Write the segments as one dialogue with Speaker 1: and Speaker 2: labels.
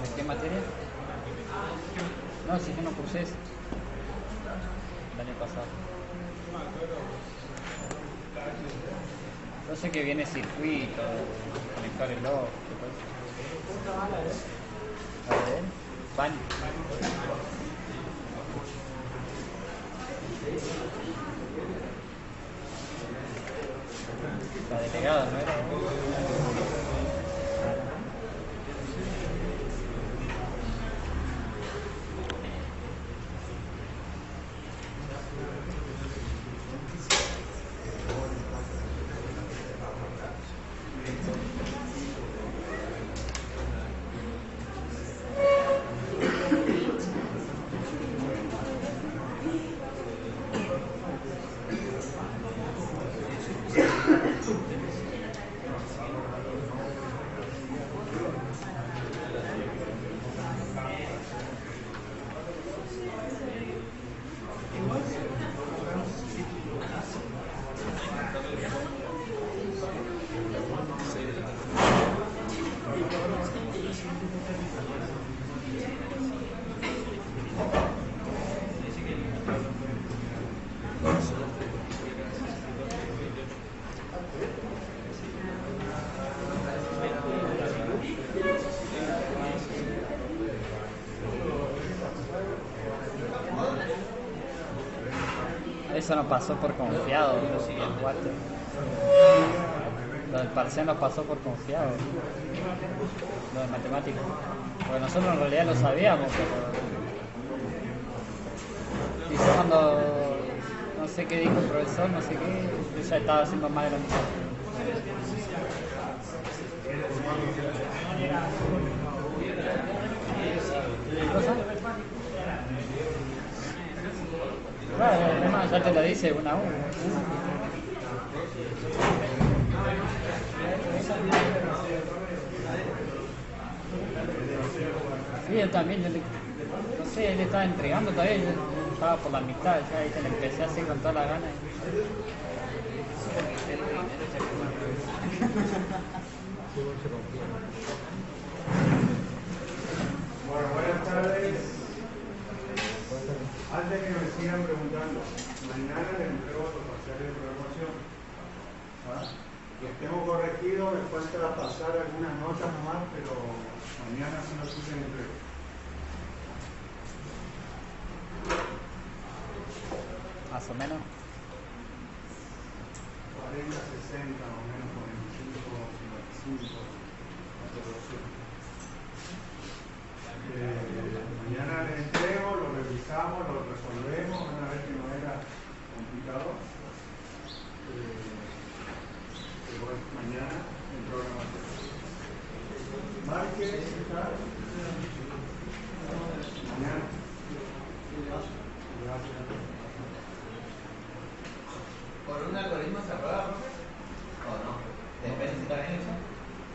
Speaker 1: ¿De qué materia? No, si yo no cursé eso. El año pasado. Yo sé que viene circuito, conectar el ojo, todo eso. A ver, pan. La delegada, ¿no era? Eso nos pasó por confiado, el cuarto. Lo del parcial nos pasó por confiado. Lo de matemáticas. Porque nosotros en realidad lo sabíamos, pero... Dice cuando... No sé qué dijo el profesor, no sé qué... Yo ya estaba haciendo más de lo mismo. ¿Qué cosa? Claro, además ya te lo dice una a una. Sí, él también, yo le, no sé, él estaba entregando todavía, yo estaba por la mitad, ya ahí le empecé así con toda la gana.
Speaker 2: Bueno, buenas tardes. Antes que me sigan preguntando, mañana les entrego los parciales de programación. Los tengo corregidos, me falta pasar algunas notas nomás, pero mañana sí los suben entrego.
Speaker 1: Más o menos.
Speaker 2: 40, 60, más o menos 45, 55, estar? Mañana. Gracias.
Speaker 3: ¿Por un algoritmo se aprueba, profe? ¿O no? Depende si está bien hecho.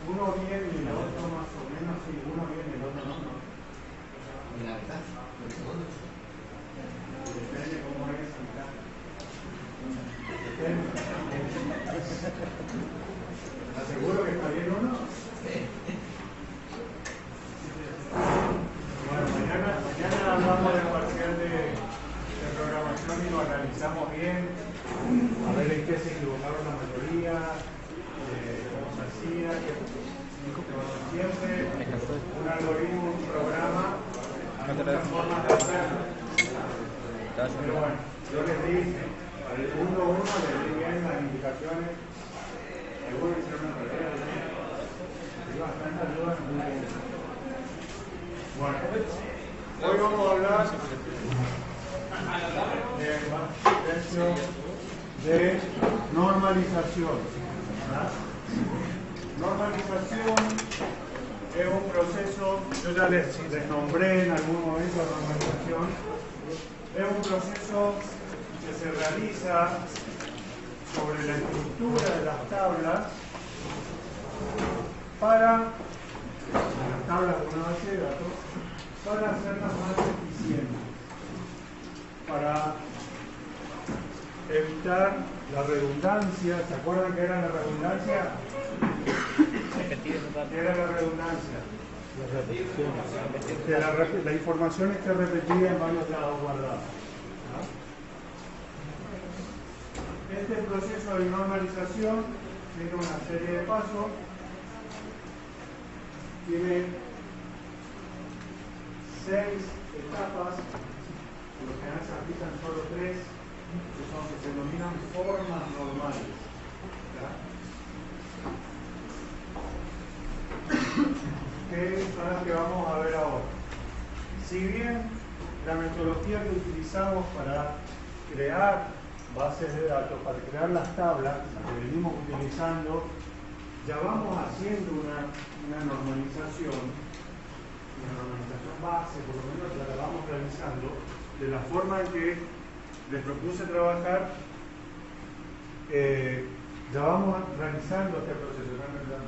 Speaker 2: Uno bien y el otro más o menos, sí, uno bien y el otro no.
Speaker 3: ¿Y la mitad? ¿Por el segundo?
Speaker 2: Depende cómo es esa mitad. Depende. ¿Estás seguro que está bien uno?
Speaker 3: Sí.
Speaker 2: Bueno, mañana hablamos del parcial de programación y lo analizamos bien, a ver en qué se equivocaron la mayoría, cómo se hacía, siempre un algoritmo, un programa, hay muchas formas de hacerlo. Pero bueno, yo les di, al 1-1 les di bien las indicaciones, algunos hicieron una tarea, hay bastantes dudas muy bien. Bueno, hoy vamos a hablar de normalización. ¿Verdad? Normalización es un proceso, yo ya les nombré en algún momento la normalización, es un proceso que se realiza sobre la estructura de las tablas para las tablas de una base de datos para hacerlas más eficientes, para evitar la redundancia. ¿Se acuerdan que era la redundancia? ¿Qué era la redundancia? Que la información esté repetida en varios lados guardados. ¿No? Este proceso de normalización tiene una serie de pasos. Tiene 6 etapas, por lo general se aplican solo 3, que son que se denominan formas normales. Que son las que vamos a ver ahora. Si bien la metodología que utilizamos para crear bases de datos, para crear las tablas, las que venimos utilizando, ya vamos haciendo una normalización base, por lo menos ya la vamos realizando, de la forma en que les propuse trabajar, ya vamos realizando este proceso.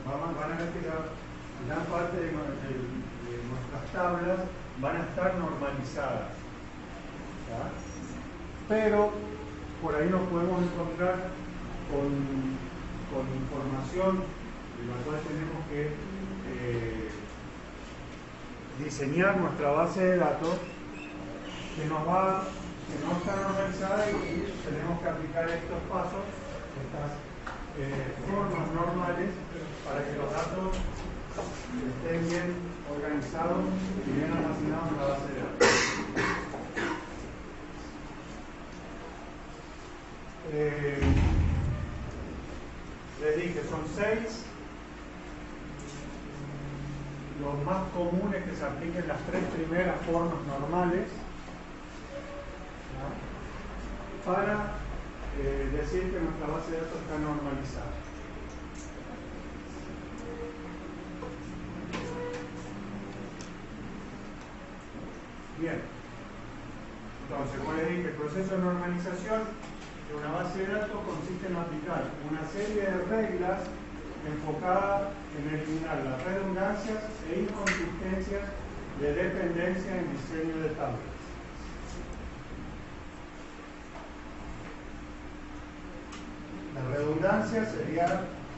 Speaker 2: Van a ver que ya gran parte de nuestras tablas van a estar normalizadas. ¿Ya? Pero por ahí nos podemos encontrar con información de la cual tenemos que diseñar nuestra base de datos que no está normalizada y tenemos que aplicar estos pasos, estas formas normales para que los datos estén bien organizados y bien almacenados en la base de datos. Les dije, son 6 los más comunes que se apliquen las 3 primeras formas normales, ¿no? Para decir que nuestra base de datos está normalizada. Bien, entonces, como les dije, el proceso de normalización de una base de datos consiste en aplicar una serie de reglas enfocada en eliminar las redundancias e inconsistencias de dependencia en diseño de tablas. La redundancia sería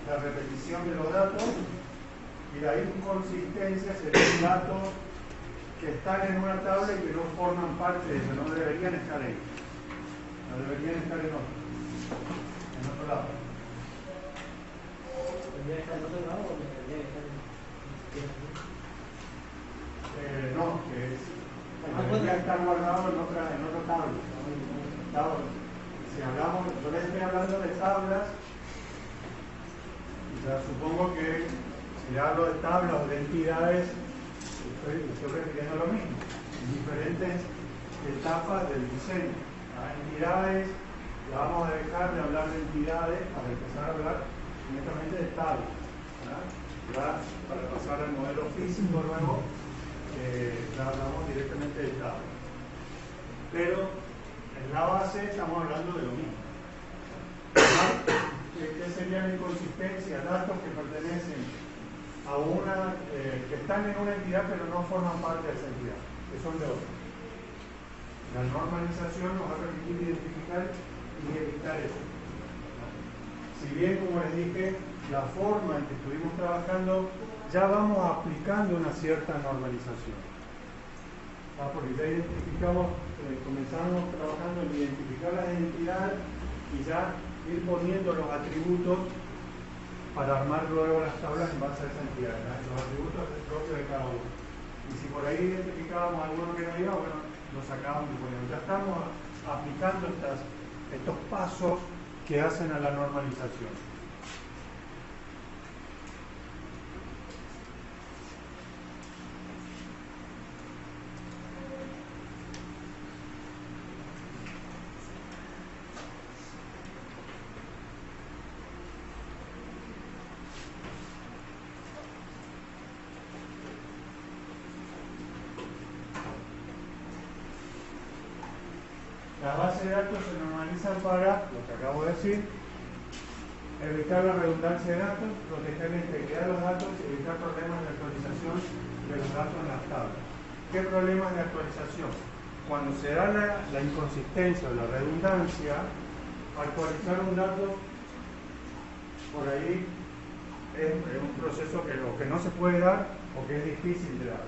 Speaker 2: la repetición de los datos y la inconsistencia sería un dato que están en una tabla y que no forman parte de ella, no deberían estar ahí, no deberían estar en otro lado.
Speaker 4: ¿Tendría que estar en otro lado o tendría que estar en
Speaker 2: No, que debería estar guardado en otra tabla. Si hablamos, yo les estoy hablando de tablas, y ya supongo que si hablo de tablas o de entidades, estoy refiriendo a lo mismo, en diferentes etapas del diseño. Entidades, ya vamos a dejar de hablar de entidades para empezar a hablar directamente de tablas. Ya para pasar al modelo físico luego, ya hablamos directamente del tabla. Pero en la base estamos hablando de lo mismo. ¿Qué serían inconsistencias? Datos que pertenecen a una, que están en una entidad pero no forman parte de esa entidad, que son de otra. La normalización nos va a permitir identificar y evitar eso. Si bien, como les dije, la forma en que estuvimos trabajando, ya vamos aplicando una cierta normalización. Porque ya identificamos, comenzamos trabajando en identificar las entidades y ya ir poniendo los atributos para armar luego las tablas en base a esa entidad, los atributos propios de cada uno. Y si por ahí identificábamos alguno que no iba, bueno, lo sacábamos y poníamos. Ya estamos aplicando estos pasos que hacen a la normalización. Las bases de datos se normalizan para, lo que acabo de decir, evitar la redundancia de datos, proteger la integridad de los datos y evitar problemas de actualización de los datos en las tablas. ¿Qué problemas de actualización? Cuando se da la inconsistencia o la redundancia, actualizar un dato por ahí es un proceso que no se puede dar o que es difícil de dar.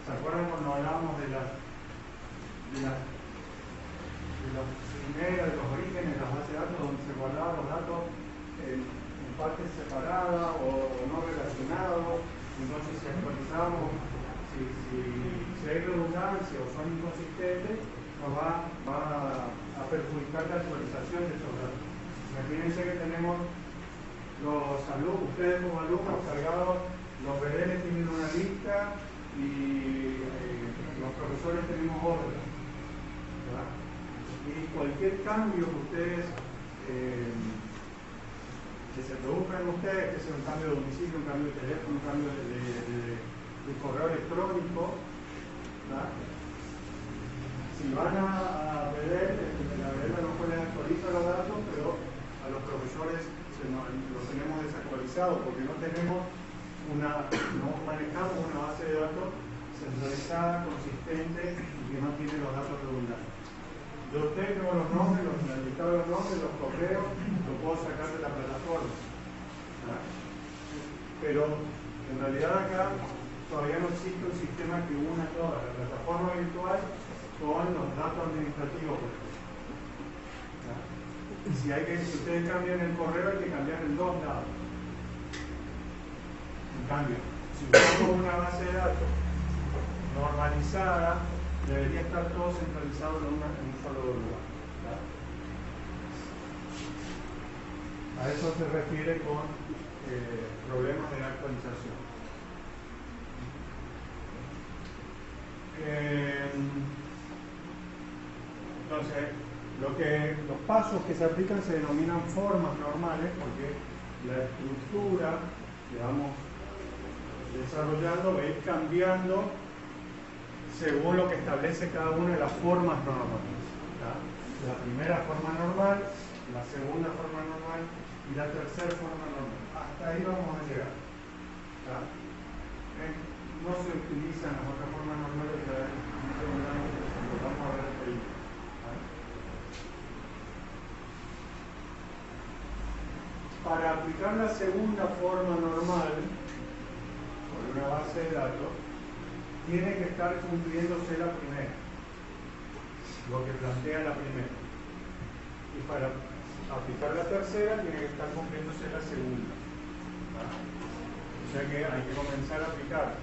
Speaker 2: ¿Se acuerdan cuando hablábamos de los orígenes de las bases de datos, donde se guardaban los datos en partes separadas o no relacionados? Entonces, si actualizamos, si hay redundancia o son inconsistentes, nos va a perjudicar la actualización de esos datos. Imagínense que tenemos los alumnos, ustedes como alumnos cargados, los BDLs tienen una lista y los profesores tenemos otra. Y cualquier cambio que ustedes, que se produzca en ustedes, que sea un cambio de domicilio, un cambio de teléfono, un cambio de correo electrónico, ¿verdad? Si van a ver, la verdad no pueden actualizar los datos, pero a los profesores los tenemos desactualizados porque no manejamos una base de datos centralizada, consistente y que no tiene los datos redundantes. Yo tengo los nombres, el listado de los nombres, los correos, lo puedo sacar de la plataforma. ¿Ah? Pero en realidad acá todavía no existe un sistema que una toda la plataforma virtual con los datos administrativos, por ejemplo. ¿Ah? Y si ustedes cambian el correo, hay que cambiar en dos lados. En cambio, si usamos una base de datos normalizada, debería estar todo centralizado en un solo lugar. ¿Verdad? A eso se refiere con problemas de actualización. Entonces, los pasos que se aplican se denominan formas normales porque la estructura que vamos desarrollando va a ir cambiando según lo que establece cada una de las formas normales. ¿Tá? La primera forma normal, la segunda forma normal y la tercera forma normal. Hasta ahí vamos a llegar. ¿Tá? No se utilizan las otras formas normales que lo vamos a ver ahí. ¿Tá? Para aplicar la segunda forma normal, por una base de datos, tiene que estar cumpliéndose la primera, lo que plantea la primera. Y para aplicar la tercera, tiene que estar cumpliéndose la segunda. ¿Ah? O sea que hay que comenzar a aplicar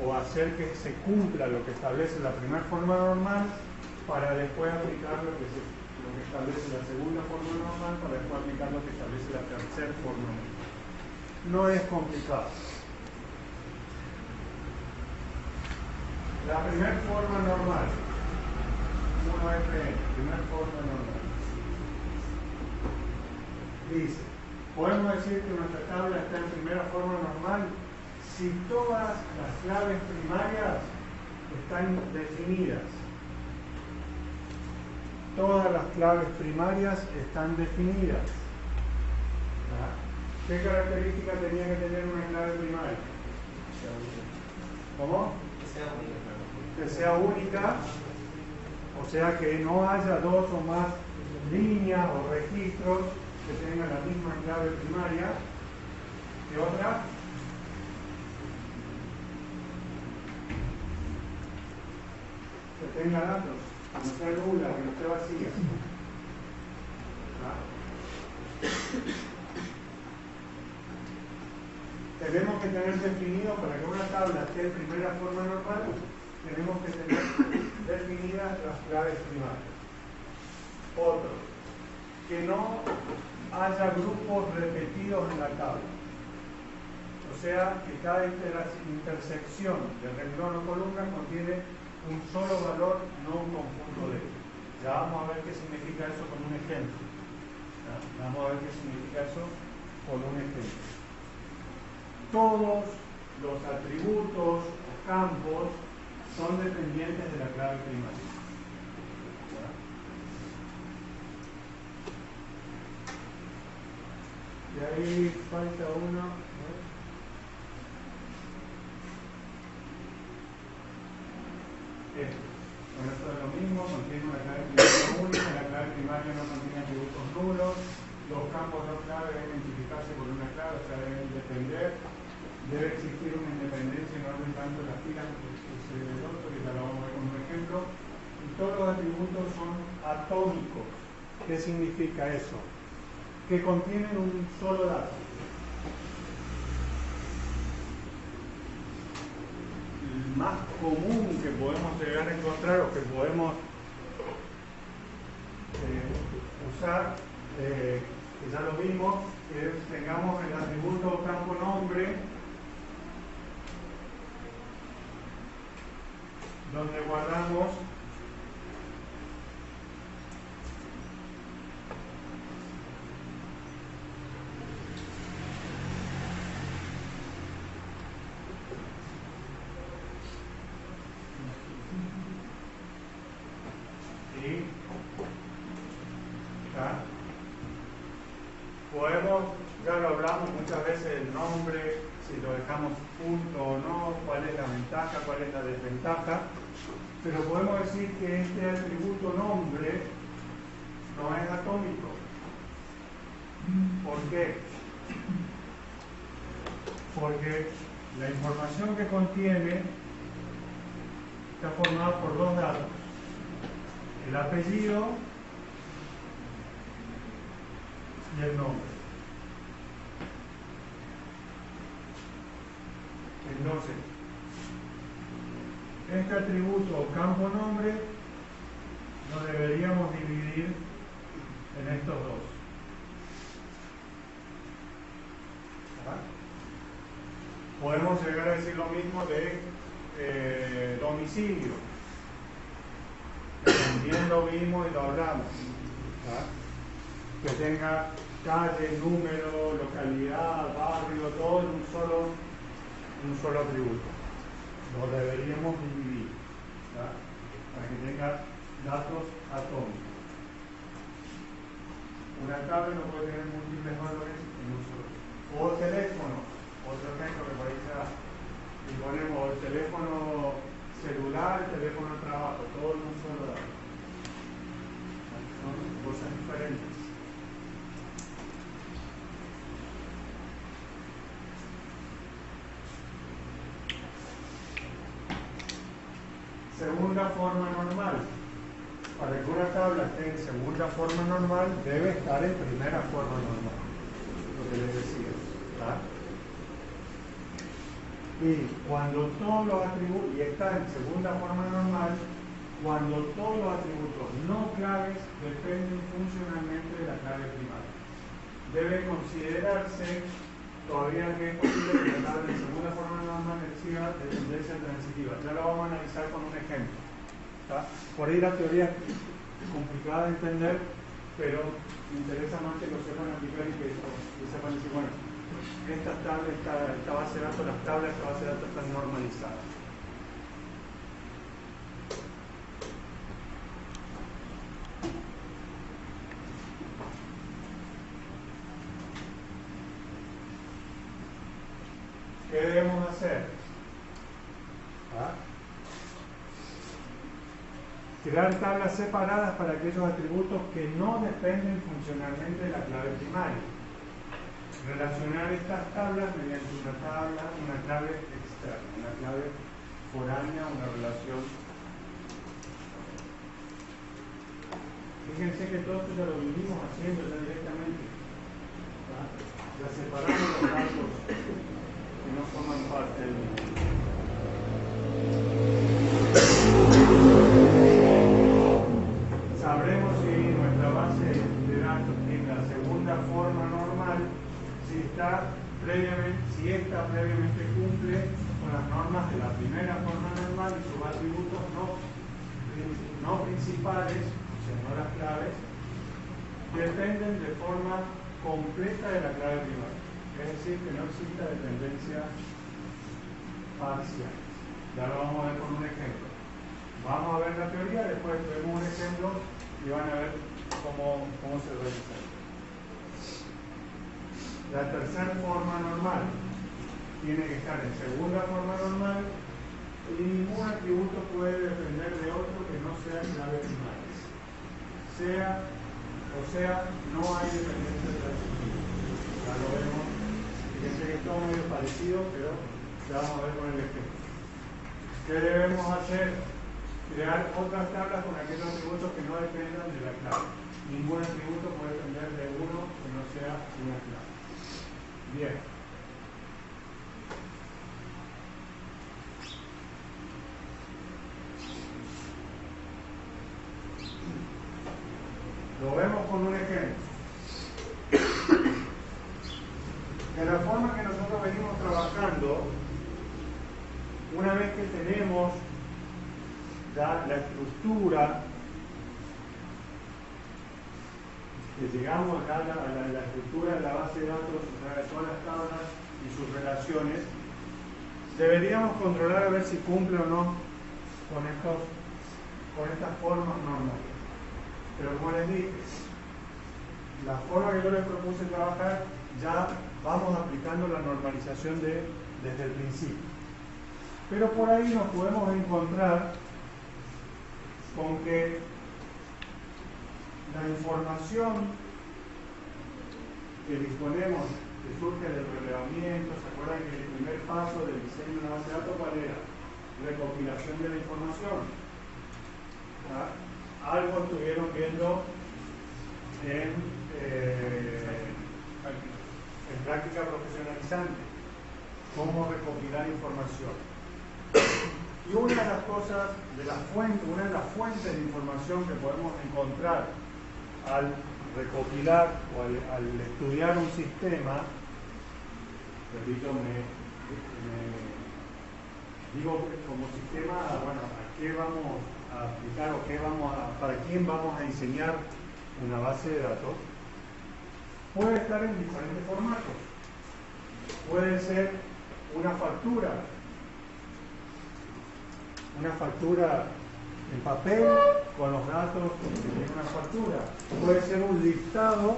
Speaker 2: o hacer que se cumpla lo que establece la primera forma normal para después aplicar lo que establece la segunda forma normal para después aplicar lo que establece la tercera forma normal. No es complicado. La primera forma normal, 1FN, primera forma normal, dice, podemos decir que nuestra tabla está en primera forma normal si todas las claves primarias están definidas. Todas las claves primarias están definidas. ¿Ah? ¿Qué característica tenía que tener una clave primaria? ¿Cómo? Que sea única, o sea que no haya dos o más líneas o registros que tengan la misma clave primaria. ¿Qué otra? Que tenga datos, que no sea nula, que no esté vacía. ¿Ah? Tenemos que tener definido, para que una tabla esté en primera forma normal, tenemos que tener definidas las claves primarias. Otro, que no haya grupos repetidos en la tabla. O sea, que cada intersección de renglón o columna contiene un solo valor, no un conjunto de ellos. Ya vamos a ver qué significa eso con un ejemplo. ¿Ya? Vamos a ver qué significa eso con un ejemplo. Todos los atributos o campos son dependientes de la clave primaria. ¿Ya? Y ahí falta uno. Con esto es lo mismo, contiene una clave primaria única, la clave primaria no contiene atributos nulos, los campos no clave deben identificarse por una clave, o sea, deben depender, debe existir una independencia en orden tanto de las filas que del otro, que ya lo vamos a ver con un ejemplo, y todos los atributos son atómicos. ¿Qué significa eso? Que contienen un solo dato. Más común que podemos llegar a encontrar o que podemos usar, que ya lo vimos, que tengamos el atributo campo nombre, donde guardamos podemos, ya lo hablamos muchas veces, el nombre, si lo dejamos punto o no, cuál es la ventaja, cuál es la desventaja, pero podemos decir que este atributo nombre no es atómico. ¿Por qué? Porque la información que contiene está formada por dos datos: el apellido y el nombre. Entonces, este atributo o campo nombre lo deberíamos dividir en estos dos. ¿Ah? Podemos llegar a decir lo mismo de domicilio. También lo vimos y lo hablamos. ¿Ah? Que tenga calle, número, localidad, barrio, todo en un solo atributo. Lo deberíamos dividir, ¿ya? Para que tenga datos atómicos. Una tabla no puede tener múltiples valores en un solo. O teléfono, otro ejemplo que por ahí se da. Y ponemos el teléfono celular, el teléfono de trabajo, todo en un solo dato. Son cosas diferentes. Segunda forma normal. Para que una tabla esté en segunda forma normal, debe estar en primera forma normal. Lo que les decía. ¿Tá? Y cuando todos los atributos, y está en segunda forma normal, cuando todos los atributos no claves dependen funcionalmente de la clave primaria. Debe considerarse todavía que es posible que la tabla en segunda forma normal exhiba de tendencia transitiva. Ya lo vamos a analizar con un ejemplo. ¿Tá? Por ahí la teoría es complicada de entender, pero me interesa más que lo sepan aplicar y que sepan decir, bueno, esta base de datos, las tablas de esta base de datos están normalizadas. ¿Qué debemos hacer? Crear tablas separadas para aquellos atributos que no dependen funcionalmente de la clave primaria. Relacionar estas tablas mediante una clave externa, una clave foránea, una relación. Fíjense que todo esto ya lo vinimos haciendo ya directamente. Ya separamos los datos que no forman parte del mismo. Sabremos si nuestra base de datos tiene la segunda forma normal, si esta previamente cumple con las normas de la primera forma normal y sus atributos no principales, o sea, no las claves, dependen de forma completa de la clave primaria. Es decir, que no exista dependencia parcial. Ya lo vamos a ver con un ejemplo. Vamos a ver la teoría, después vemos un ejemplo y van a ver cómo se realiza. La tercera forma normal tiene que estar en segunda forma normal y ningún atributo puede depender de otro que no sea clave primaria. O sea, no hay dependencia de la estructura. Ya lo vemos. Fíjense que es todo medio parecido, pero ya vamos a ver con el ejemplo. ¿Qué debemos hacer? Crear otras tablas con aquellos atributos que no dependan de la clave. Ningún atributo puede depender de uno que no sea una clave. Bien. Lo vemos con un ejemplo. De la forma que nosotros venimos trabajando, una vez que tenemos ya la estructura, que llegamos acá a la estructura de la base de datos, o sea, de todas las tablas y sus relaciones, deberíamos controlar a ver si cumple o no con estas formas normales. Pero como les dije, la forma que yo les propuse trabajar, ya vamos aplicando la normalización desde el principio. Pero por ahí nos podemos encontrar con que la información que disponemos, que surge del relevamiento, ¿se acuerdan que el primer paso del diseño de una base de datos cuál era? Recopilación de la información. Algo estuvieron viendo en práctica profesionalizante, cómo recopilar información. Y una de las cosas, una de las fuentes de información que podemos encontrar al recopilar o al estudiar un sistema, repito, digo como sistema, bueno, ¿a qué vamos a aplicar o para quién vamos a diseñar una base de datos? Puede estar en diferentes formatos. Puede ser una factura en papel con los datos en una factura. Puede ser un listado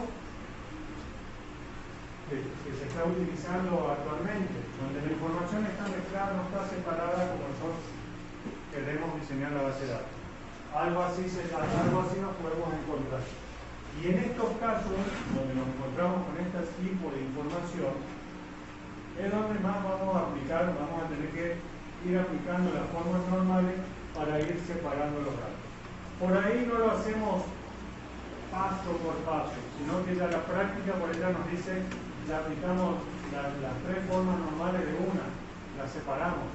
Speaker 2: que se está utilizando actualmente, donde la información está mezclada, no está separada como nosotros queremos diseñar la base de datos. Algo así nos podemos encontrar. Y en estos casos, donde nos encontramos con este tipo de información, es donde más vamos a tener que ir aplicando las formas normales para ir separando los datos. Por ahí no lo hacemos paso por paso, sino que ya la práctica por ella nos dice, ya aplicamos las tres formas normales de una, las separamos.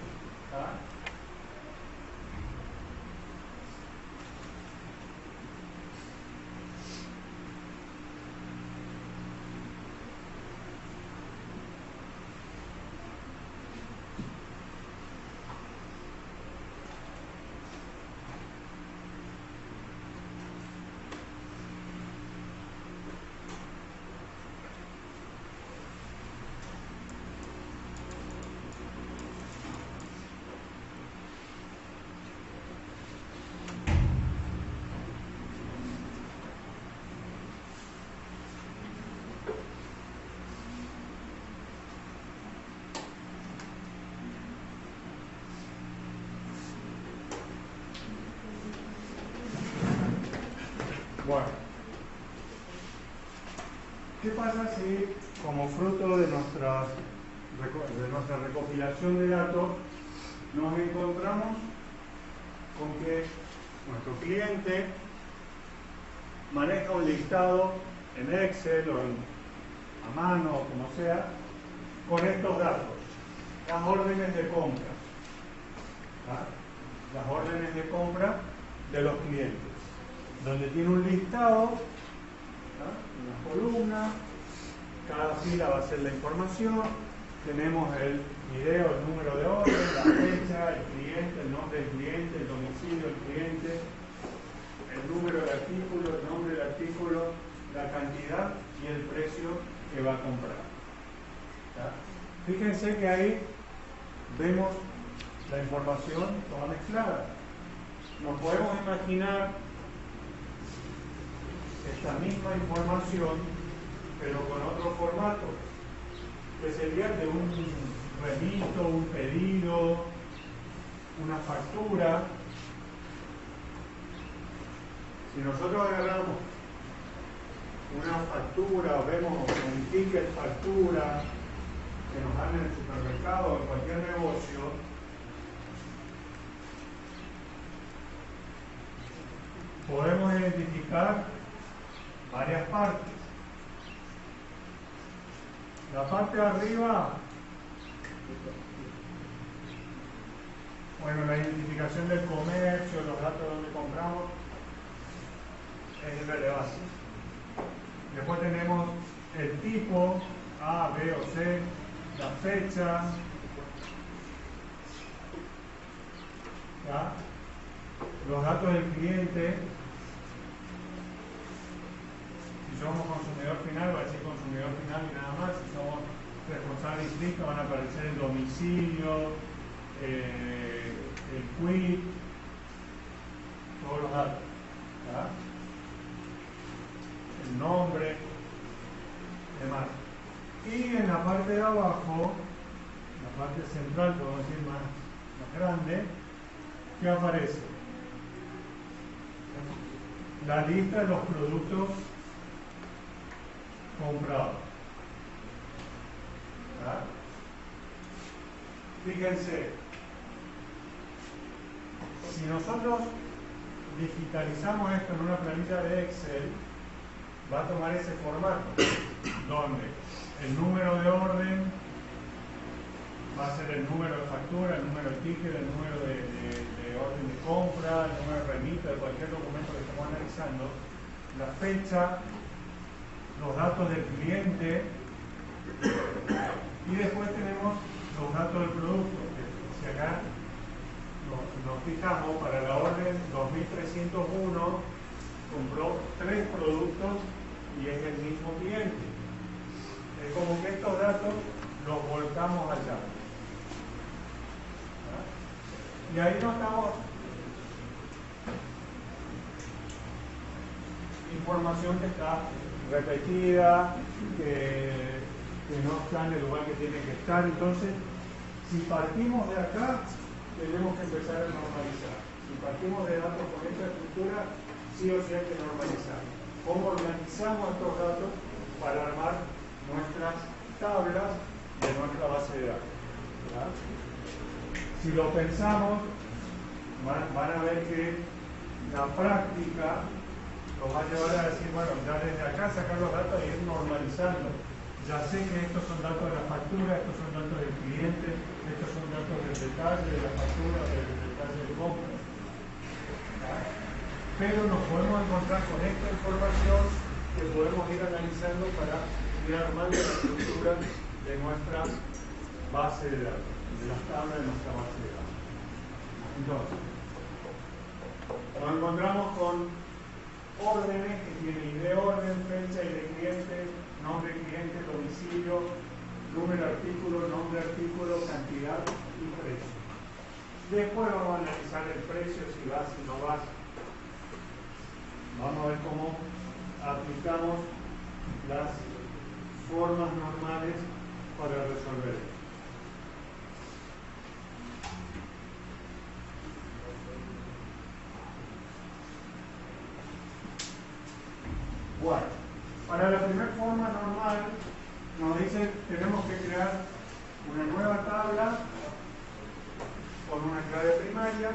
Speaker 2: Bueno, ¿qué pasa si, como fruto de nuestra recopilación de datos, nos encontramos con que nuestro cliente maneja un listado en Excel o a mano o como sea, con estos datos, las órdenes de compra, las órdenes de compra de los clientes, donde tiene un listado, una columna, cada fila va a ser la información, tenemos el video, el número de orden, la fecha, el cliente, el nombre del cliente, el domicilio del cliente, el número del artículo, el nombre del artículo, la cantidad y el precio que va a comprar. Fíjense que ahí vemos la información toda mezclada. Nos podemos imaginar esta misma información, pero con otro formato, que sería de un remito, un pedido, una factura. Si nosotros agarramos una factura o vemos un ticket factura que nos dan en el supermercado o en cualquier negocio, podemos identificar varias partes. La parte de arriba, bueno, la identificación del comercio, los datos de donde compramos, es irrelevante. Después tenemos el tipo, A, B o C, la fecha, ¿ya? Los datos del cliente. Si somos consumidor final, va a decir consumidor final y nada más. Si somos responsable inscrito, van a aparecer el domicilio, el quit, todos los datos, ¿ya? El nombre, demás. Y en la parte de abajo, la parte central, podemos decir más grande, ¿qué aparece? La lista de los productos comprados. ¿Ah? Fíjense, si nosotros digitalizamos esto en una planilla de Excel, va a tomar ese formato, donde el número de orden va a ser el número de factura, el número de ticket, el número de orden de compra, el número de remita de cualquier documento que estemos analizando, la fecha, los datos del cliente, y después tenemos los datos del producto. Si acá nos fijamos, para la orden 2301 compró 3 productos y es el mismo cliente. Es como que estos datos los volcamos allá. Y ahí notamos información que está repetida, que no está en el lugar que tiene que estar. Entonces, si partimos de acá, tenemos que empezar a normalizar. Si partimos de datos con esta estructura, sí o sí hay que normalizar. ¿Cómo organizamos estos datos para armar nuestras tablas de nuestra base de datos? ¿Verdad? Si lo pensamos, van a ver que la práctica los va a llevar a decir, bueno, ya desde acá sacar los datos y ir normalizando. Ya sé que estos son datos de la factura, estos son datos del cliente, estos son datos del detalle de la factura, del detalle de compra. Pero nos podemos encontrar con esta información que podemos ir analizando para ir armando la estructura de nuestra base de datos, de las tablas de nuestra base de datos. Entonces, nos encontramos con órdenes que tienen ID de orden, fecha y de cliente, nombre de cliente, domicilio, número de artículo, nombre de artículo, cantidad y precio. Después vamos a analizar el precio, si va, si no va. Vamos a ver cómo aplicamos las formas normales para resolver esto. igual. Para la primera forma normal, nos dice que tenemos que crear una nueva tabla con una clave primaria,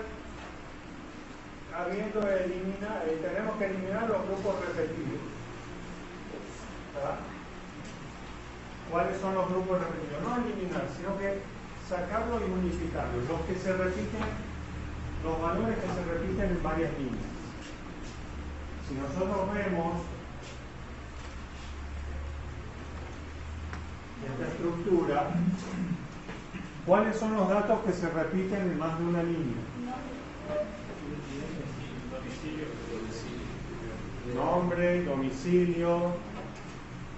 Speaker 2: tenemos que eliminar los grupos repetidos. ¿Verdad? ¿Cuáles son los grupos repetidos? No eliminar, sino que sacarlos y unificarlos. Los que se repiten, los valores que se repiten en varias líneas. Si nosotros vemos esta estructura, ¿cuáles son los datos que se repiten en más de una línea? Nombre, domicilio,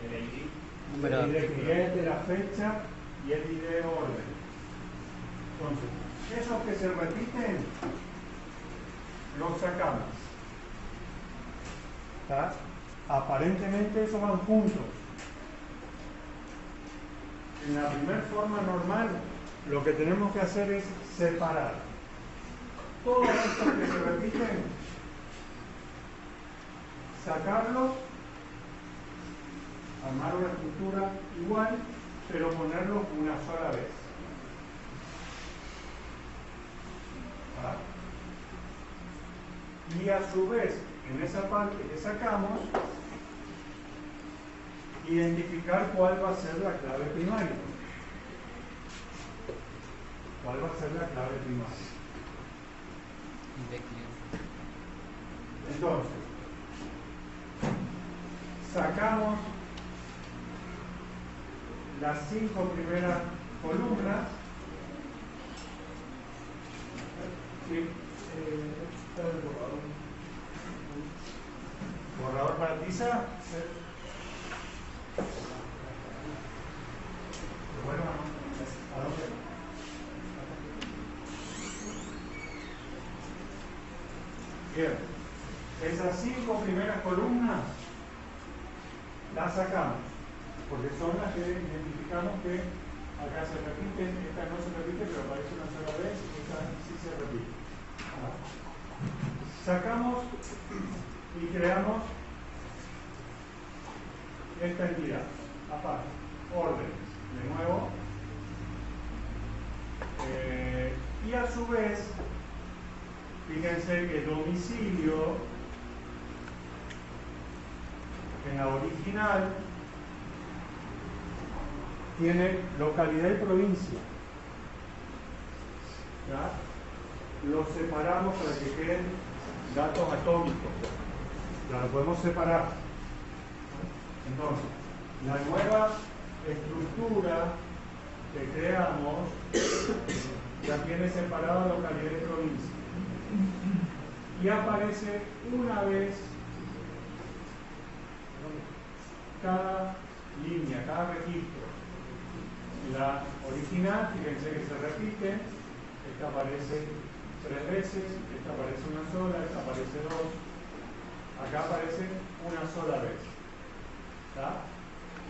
Speaker 2: el ID de cliente, la fecha y el ID de orden. Entonces, esos que se repiten, los sacamos. ¿Está? Aparentemente esos van juntos. En la primera forma normal, lo que tenemos que hacer es separar todos estos que se repiten, sacarlos, armar una estructura igual, pero ponerlos una sola vez. ¿Ah? Y a su vez, en esa parte que sacamos, identificar cuál va a ser la clave primaria. ¿Cuál va a ser la clave primaria? Entonces, sacamos las 5 primeras columnas. Sí. ¿Borrador para tiza? Sí. Bueno, ¿a dónde? Bien, esas 5 primeras columnas las sacamos, porque son las que identificamos que acá se repiten, esta no se repite, pero aparece una sola vez, esta sí se repite. Sacamos y creamos esta entidad, aparte, órdenes, de nuevo, y a su vez, fíjense que domicilio en la original tiene localidad y provincia. ¿Ya? Los separamos para que queden datos atómicos. Ya lo podemos separar. Entonces, la nueva estructura que creamos ya tiene separada localidad y provincia. Y aparece una vez cada línea, cada registro. La original, fíjense que se repite, esta aparece 3 veces, esta aparece una sola, esta aparece 2, acá aparece una sola vez. ¿Está?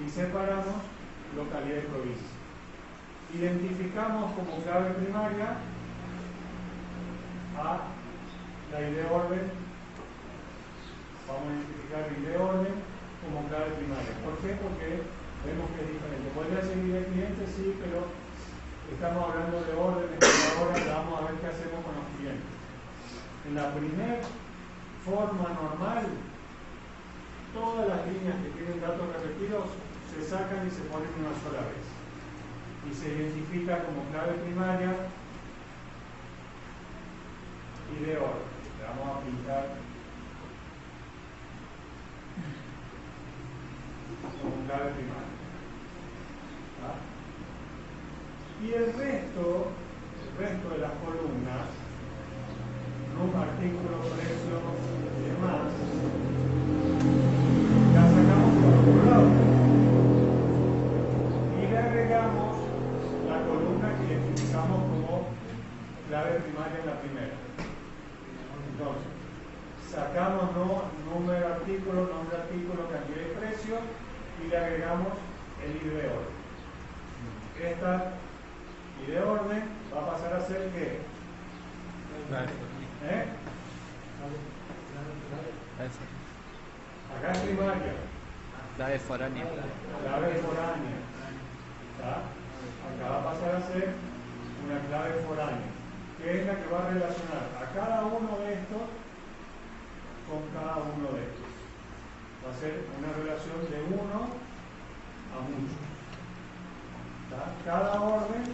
Speaker 2: Y separamos localidad y provincia. Identificamos como clave primaria a la ID de orden. Vamos a identificar la ID de orden como clave primaria. ¿Por qué? Porque vemos que es diferente. Podría ser ID de cliente, sí, pero estamos hablando de órdenes que ahora vamos a ver qué hacemos con los clientes. En la primera forma normal, todas las líneas que tienen datos repetidos se sacan y se ponen una sola vez. Y se identifica como clave primaria y de orden. Le vamos a pintar como clave primaria. ¿Ah? Y el resto de las columnas, artículo, precio y demás, las sacamos por otro lado y le agregamos la columna que identificamos como clave primaria en la primera. Entonces, sacamos nombre artículo, cantidad y precio y le agregamos el ID de orden. Esta ID de orden va a pasar a ser ¿qué? Acá es primaria,
Speaker 1: Clave foránea.
Speaker 2: clave foránea. ¿Tá? Acá va a pasar a ser una clave foránea, que es la que va a relacionar a cada uno de estos con cada uno de estos. Va a ser una relación de uno a muchos. ¿Tá? Cada orden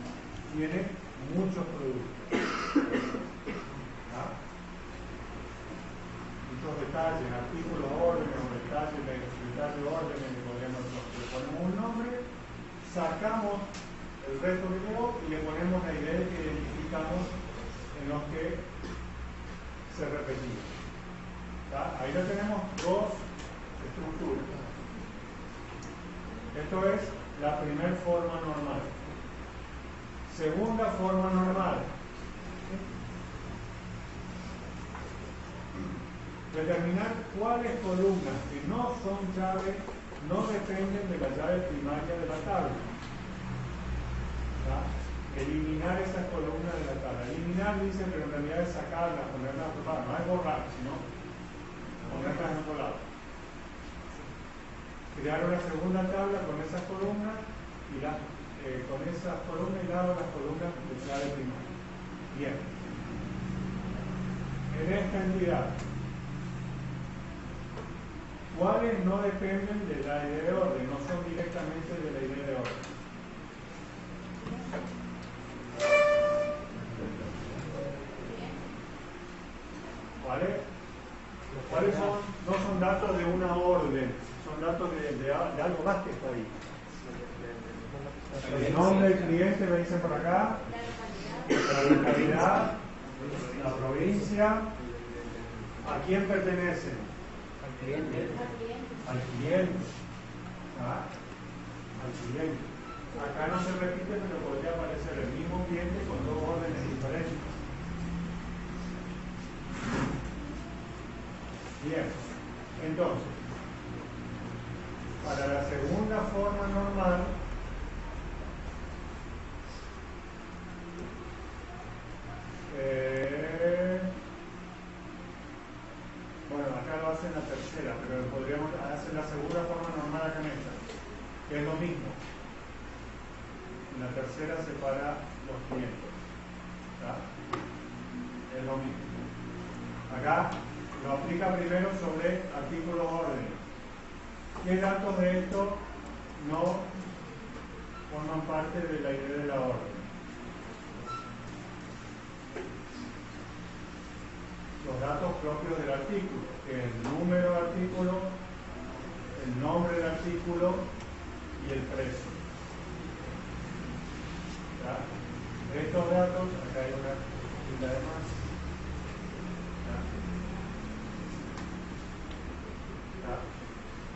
Speaker 2: tiene muchos productos. ¿Tá? Muchos detalles, artículos, órdenes, o detalles, órdenes, le ponemos un nombre, sacamos el resto que quedó y le ponemos la idea que identificamos en los que se repetían. ¿Tá? Ahí ya tenemos dos estructuras. Esto es la primera forma normal. Segunda forma normal. Determinar cuáles columnas que no son llaves no dependen de la llave primaria de la tabla. ¿Tá? Eliminar esas columnas de la tabla. Eliminar dice, pero en realidad es sacarlas, ponerlas a otro lado. No es borrar, sino ponerlas en otro lado. Crear una segunda tabla con esas columnas y con esas columnas y dado las columnas de llave primaria. Bien. En esta entidad, ¿cuáles no dependen de la idea de orden? No son directamente de la idea de orden. ¿Cuáles son? No son datos de una orden, son datos de algo más que está ahí. El nombre del cliente, me dicen por acá, la localidad, la provincia, ¿a quién pertenecen?
Speaker 1: Al cliente.
Speaker 2: Al cliente. ¿Ah? Al cliente. Acá no se repite, pero podría aparecer el mismo cliente con dos órdenes diferentes. Bien, entonces, para la segunda forma normal, bueno, acá lo hacen la tercera, pero podríamos hacer la segunda forma normal acá en esta, que es lo mismo. En la tercera separa los clientes. ¿Tá? Es lo mismo. Acá lo aplica primero sobre artículos órdenes. ¿Qué datos de esto no forman parte de la idea de la orden? Los datos propios del artículo, que es el número del artículo, el nombre del artículo y el precio. ¿Tá? Estos datos, acá hay una fila de más.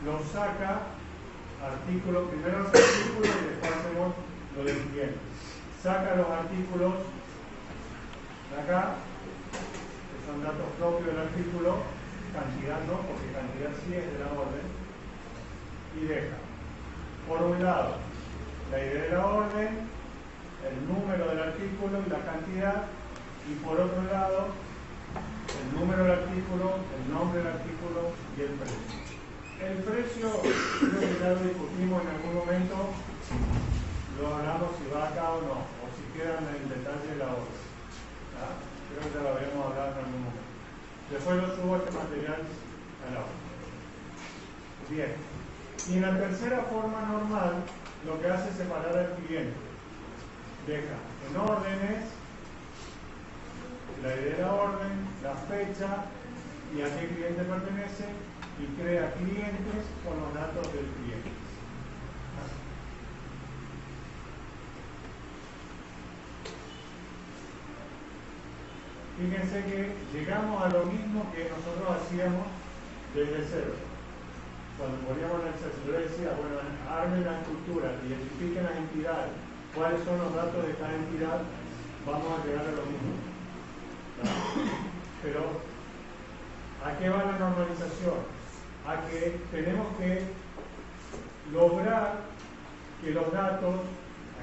Speaker 2: Los saca artículos, primero los artículos y después hacemos lo del cliente. Saca los artículos de acá, que son datos propios del artículo, cantidad no, porque cantidad sí es de la orden, y deja, por un lado, la idea de la orden, el número del artículo y la cantidad, y por otro lado, el número del artículo, el nombre del artículo y el precio. El precio, creo que ya lo discutimos en algún momento, lo hablamos si va acá o no, o si queda en el detalle de la orden. ¿Ah? Creo que ya lo habíamos hablado en algún momento. Después lo subo este material a la orden. Bien. Y en la tercera forma normal, lo que hace es separar al cliente. Deja en órdenes la idea de la orden, la fecha y a qué cliente pertenece, y crea clientes con los datos del cliente. Fíjense que llegamos a lo mismo que nosotros hacíamos desde cero. Cuando poníamos en el Excel, yo decía, bueno, armen la estructura, identifiquen las entidades, cuáles son los datos de cada entidad, vamos a llegar a lo mismo. ¿No? Pero, ¿a qué va la normalización? A que tenemos que lograr que los datos,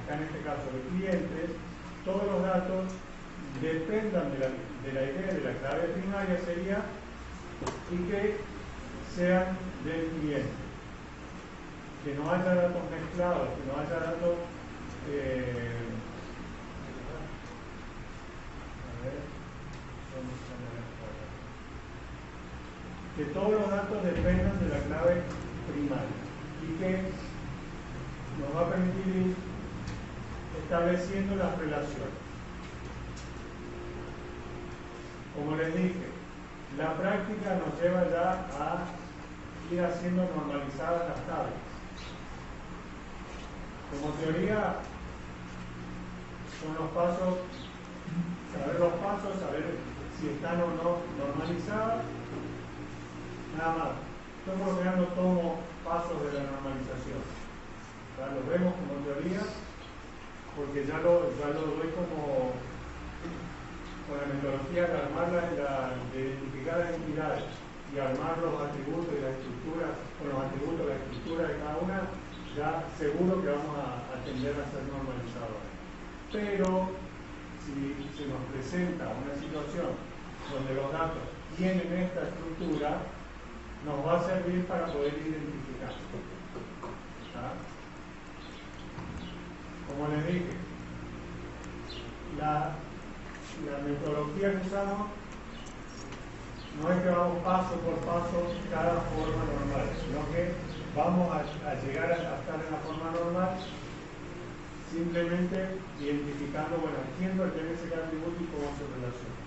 Speaker 2: acá en este caso de clientes, todos los datos dependan de la idea de la clave primaria sería, y que sean del cliente. Que no haya datos mezclados, que no haya datos que todos los datos dependan de la clave primaria y que nos va a permitir ir estableciendo las relaciones. Como les dije, la práctica nos lleva ya a ir haciendo normalizadas las tablas. Como teoría, son los pasos, saber los pasos, saber si están o no normalizadas, nada más. Yo por lo general no tomo pasos de la normalización. ¿Ya? Lo vemos como teoría, porque ya lo doy como con la metodología de armar de identificar las entidades y armar los atributos y la estructura, con los atributos de la estructura de cada una, ya seguro que vamos a tender a ser normalizados. Pero si se nos presenta una situación donde los datos tienen esta estructura, nos va a servir para poder identificar. ¿Ah? Como les dije, la metodología que usamos no es que vamos paso por paso cada forma normal, sino que vamos a llegar a estar en la forma normal simplemente identificando, bueno, quién pertenece a cada atributo y cómo se relaciona.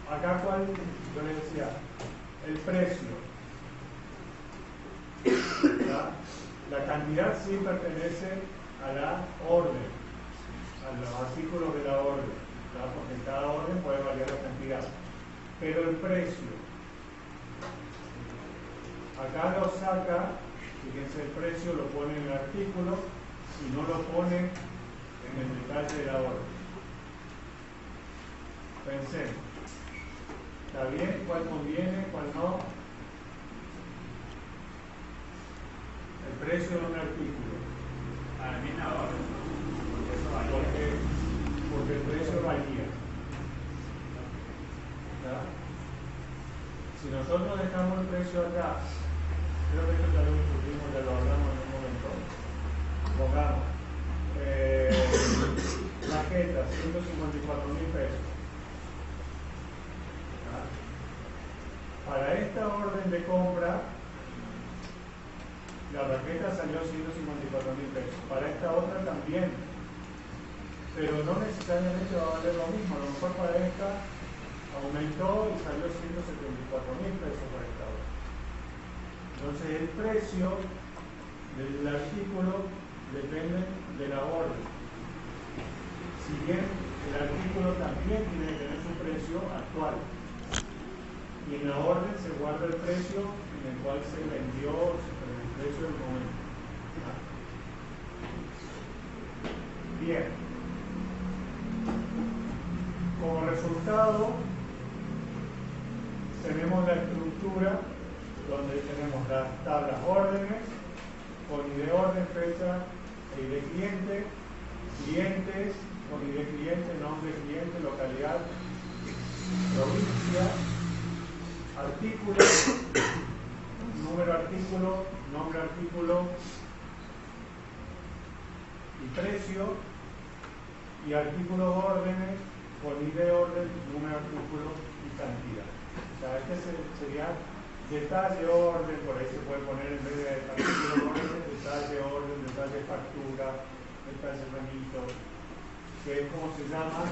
Speaker 2: Acá cuál, yo les decía, el precio. La cantidad sí pertenece a la orden, a los artículos de la orden, ¿verdad? Porque en cada orden puede variar la cantidad. Pero el precio, acá lo saca, fíjense, el precio lo pone en el artículo y no lo pone en el detalle de la orden. Pensemos, ¿está bien? ¿Cuál conviene? ¿Cuál no? El precio de un artículo.
Speaker 1: Para mí la orden, porque eso varía.
Speaker 2: Porque el precio varía. ¿Verdad? Si nosotros dejamos el precio acá, creo que esto ya lo discutimos, ya lo hablamos en un momento. Pongamos tarjeta, 154.000 pesos. ¿Verdad? Para esta orden de compra, la tarjeta salió 154.000 pesos. Para esta otra también. Pero no necesariamente va a valer lo mismo. A lo mejor para esta aumentó y salió 174.000 pesos para esta otra. Entonces el precio del artículo depende de la orden. Si bien el artículo también tiene que tener su precio actual. Y en la orden se guarda el precio en el cual se vendió, el precio del momento. Bien. Como resultado, tenemos la estructura donde tenemos las tablas órdenes, con ID orden, fecha e ID cliente, clientes, con ID cliente, nombre cliente, localidad, provincia, artículo, número artículo, nombre artículo y precio, y artículos órdenes con ID orden, número artículo y cantidad. O sea, este sería detalle orden, por ahí se puede poner en vez de artículo orden, detalle orden, detalle factura, detalle remito, que es como se llama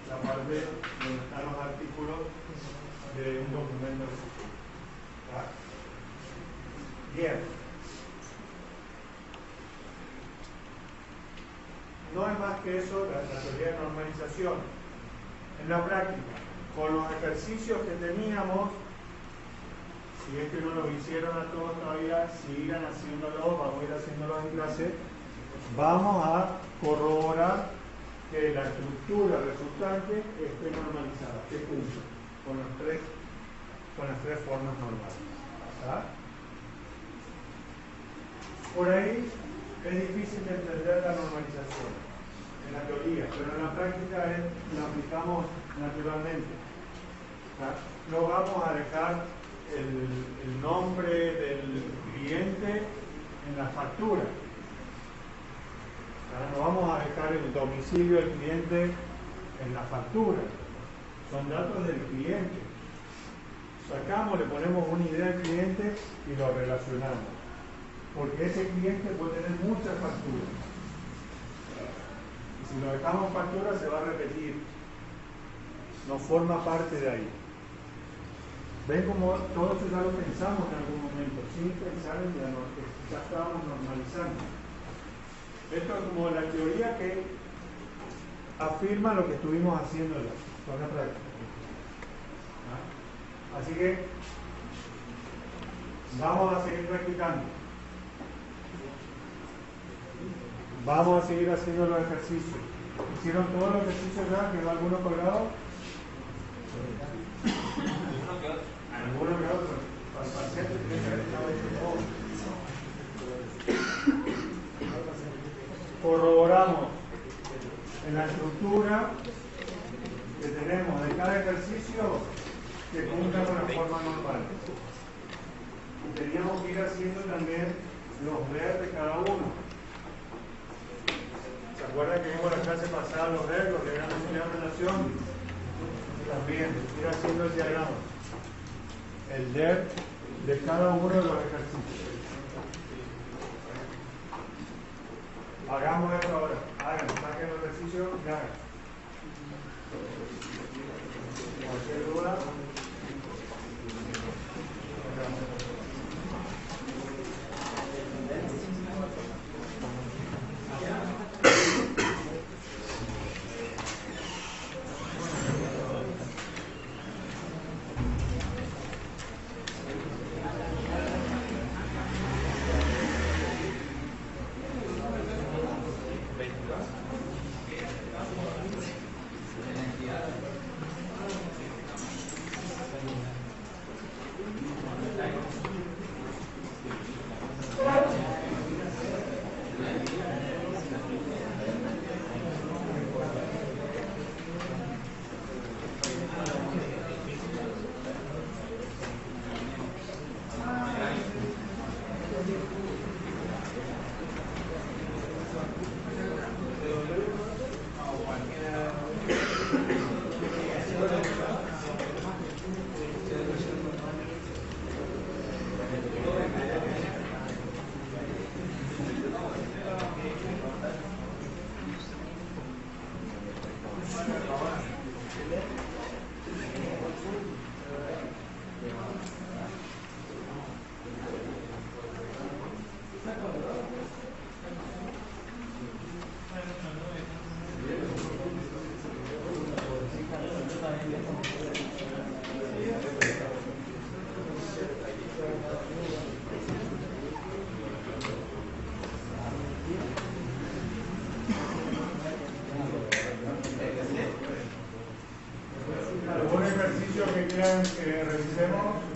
Speaker 2: la parte donde están los artículos de un documento. ¿Ah? Bien. No es más que eso la teoría de normalización. En la práctica, con los ejercicios que teníamos, si es que no los hicieron a todos todavía, sigan haciéndolo, vamos a ir haciéndolo en clase, vamos a corroborar que la estructura resultante esté normalizada, que cumpla con las tres formas normales. ¿Ah? Por ahí es difícil de entender la normalización en la teoría, pero en la práctica la aplicamos naturalmente. ¿Ah? No vamos a dejar el nombre del cliente en la factura. Ahora no vamos a dejar el domicilio del cliente en la factura. Son datos del cliente. Sacamos, le ponemos una idea al cliente y lo relacionamos. Porque ese cliente puede tener muchas facturas. Y si lo dejamos en factura se va a repetir. No forma parte de ahí. ¿Ven cómo todo esto ya lo pensamos en algún momento? Sin pensar en que ya estábamos normalizando. Esto es como la teoría que afirma lo que estuvimos haciendo ya con la práctica. ¿Ah? Así que vamos a seguir practicando. Vamos a seguir haciendo los ejercicios. ¿Hicieron todos los ejercicios ya? ¿Quedó alguno colgado? Alguno que otro. Para el paciente tiene que haber estado hecho todo. Corroboramos en la estructura que tenemos de cada ejercicio que cumpla con la forma normal. Y teníamos que ir haciendo también los ver de cada uno. ¿Se acuerdan que vimos la clase pasada los ver, los diagramas de relación? También ir haciendo el diagrama. El DER de cada uno de los ejercicios. Hagamos esto ahora. Hagan, saquen el ejercicio y hagan. Cualquier duda. ¿Algún ejercicio que quieran que revisemos?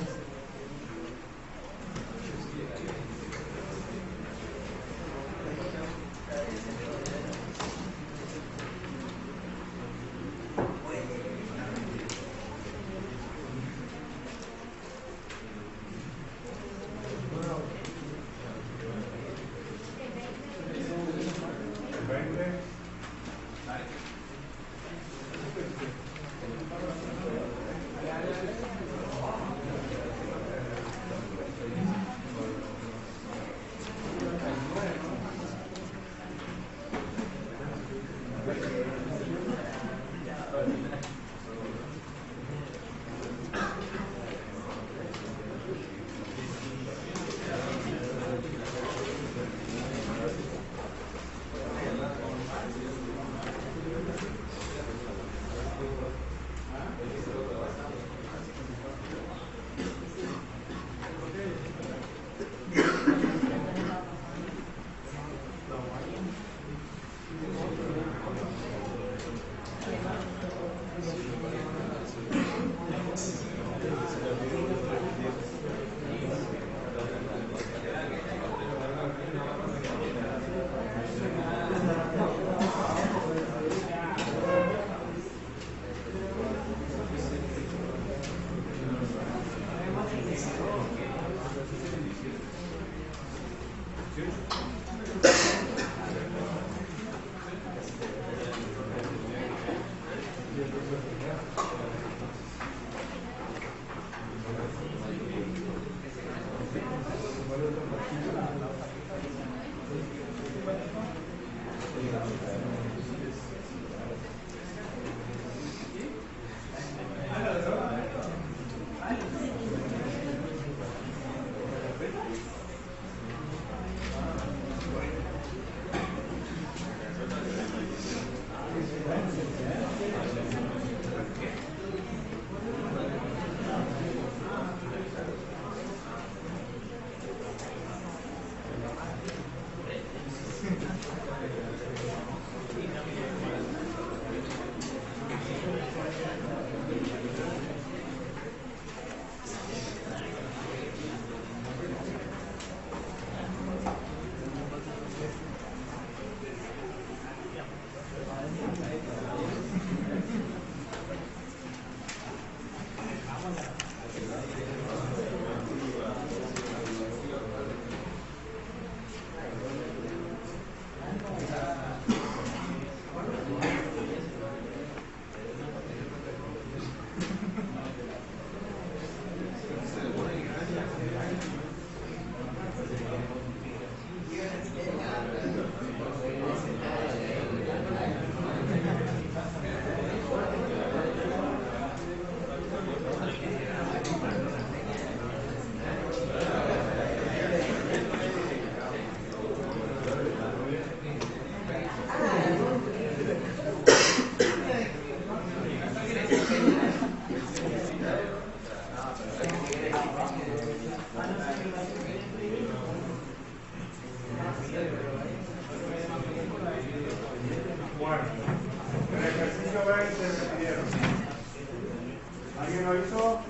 Speaker 2: ¿Alguien lo hizo?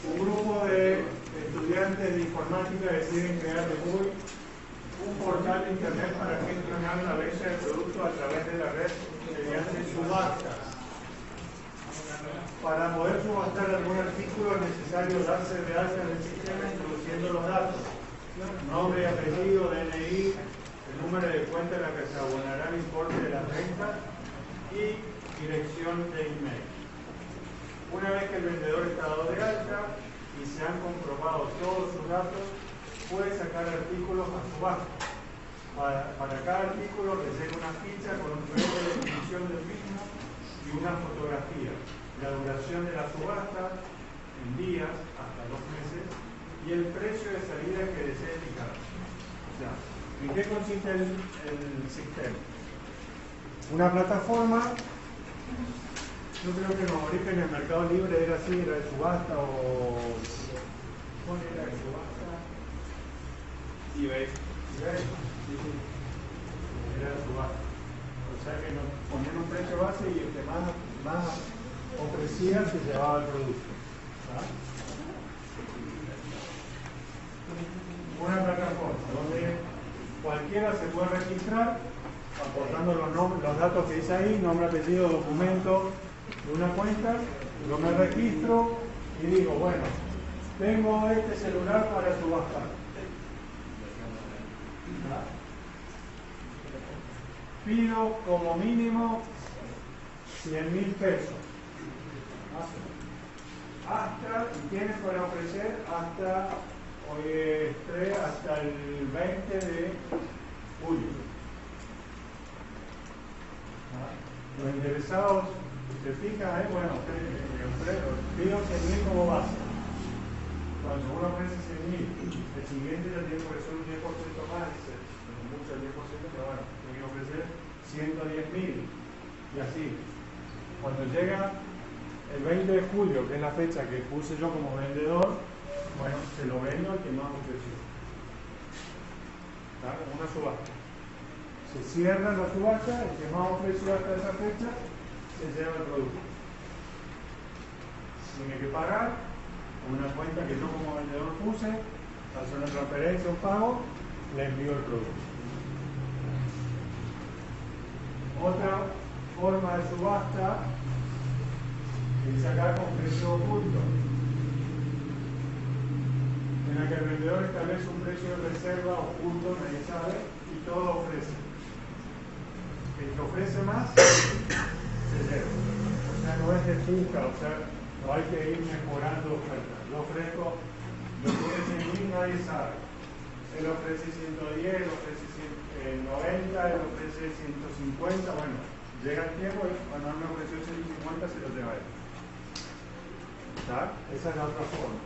Speaker 2: Un grupo de estudiantes de informática deciden crear de Google un portal de internet para gestionar la venta de productos a través de la red mediante subastas. Para poder subastar algún artículo es necesario darse de alta en el sistema introduciendo los datos: nombre y apellido, DNI, el número de cuenta en la que se abonará el importe de la venta y dirección de email. Una vez que el vendedor está dado de alta y se han comprobado todos sus datos, puede sacar artículos a subasta. Para cada artículo rellena una ficha con un precio de descripción del mismo y una fotografía, la duración de la subasta en días hasta 2 meses y el precio de salida que desee fijar. O sea, ¿en qué consiste el sistema? Una plataforma. Yo creo que en origen el Mercado Libre era así, era de subasta o... ¿Cuál era de subasta?
Speaker 3: eBay.
Speaker 2: Sí. Era de subasta. O sea que nos ponían un precio base y el que más ofrecía se llevaba el producto. ¿Ah? Una plataforma donde cualquiera se puede registrar aportando los datos que dice ahí, nombre, apellido, documento de una cuenta. Yo me registro y digo, bueno, tengo este celular para subastar. Pido como mínimo 100.000 pesos. Hasta, y tienes para ofrecer hasta, hoy es 3, hasta el 20 de julio. Los interesados, se fijan, bueno, pido 100.000 como base. Cuando uno ofrece 100.000, el siguiente ya tiene que ofrecer un 10% más, dice, mucho el 10%, pero bueno, tiene que ofrecer 110.000 y así. Cuando llega el 20 de julio, que es la fecha que puse yo como vendedor, bueno, se lo vendo al que más ofreció. ¿Está? Como una subasta. Se cierra la subasta, el que más ofreció hasta esa fecha se lleva el producto. Tiene que pagar una cuenta que yo como vendedor puse, hacer una transferencia, un pago, le envío el producto. Otra forma de subasta es sacar con precio oculto, en la que el vendedor establece un precio de reserva oculto, nadie sabe, y todo ofrece. El que ofrece más se lleva. O sea, no es de puja, o sea, no hay que ir mejorando ofertas. Yo ofrezco, lo que es 100.000 nadie sabe. Él ofrece 110, él ofrece 90, él ofrece 150, bueno, llega el tiempo y cuando él me ofreció 150 se lo lleva él. ¿Está? Esa es la otra forma.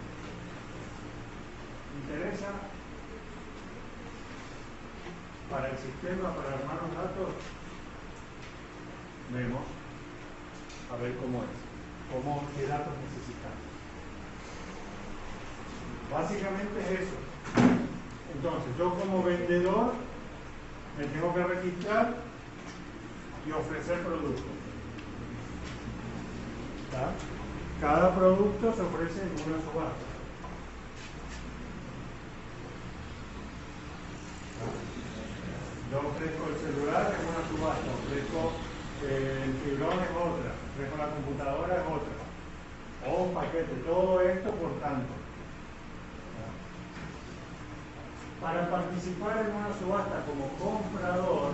Speaker 2: ¿Interesa? Para el sistema, para armar los datos, vemos a ver cómo es, qué datos necesitamos. Básicamente es eso. Entonces, yo como vendedor me tengo que registrar y ofrecer productos. ¿Está? Cada producto se ofrece en una subasta. Yo ofrezco el celular en una subasta, ofrezco el fibrón es otra, ofrezco la computadora es otra, o un paquete, todo esto por tanto. Para participar en una subasta como comprador,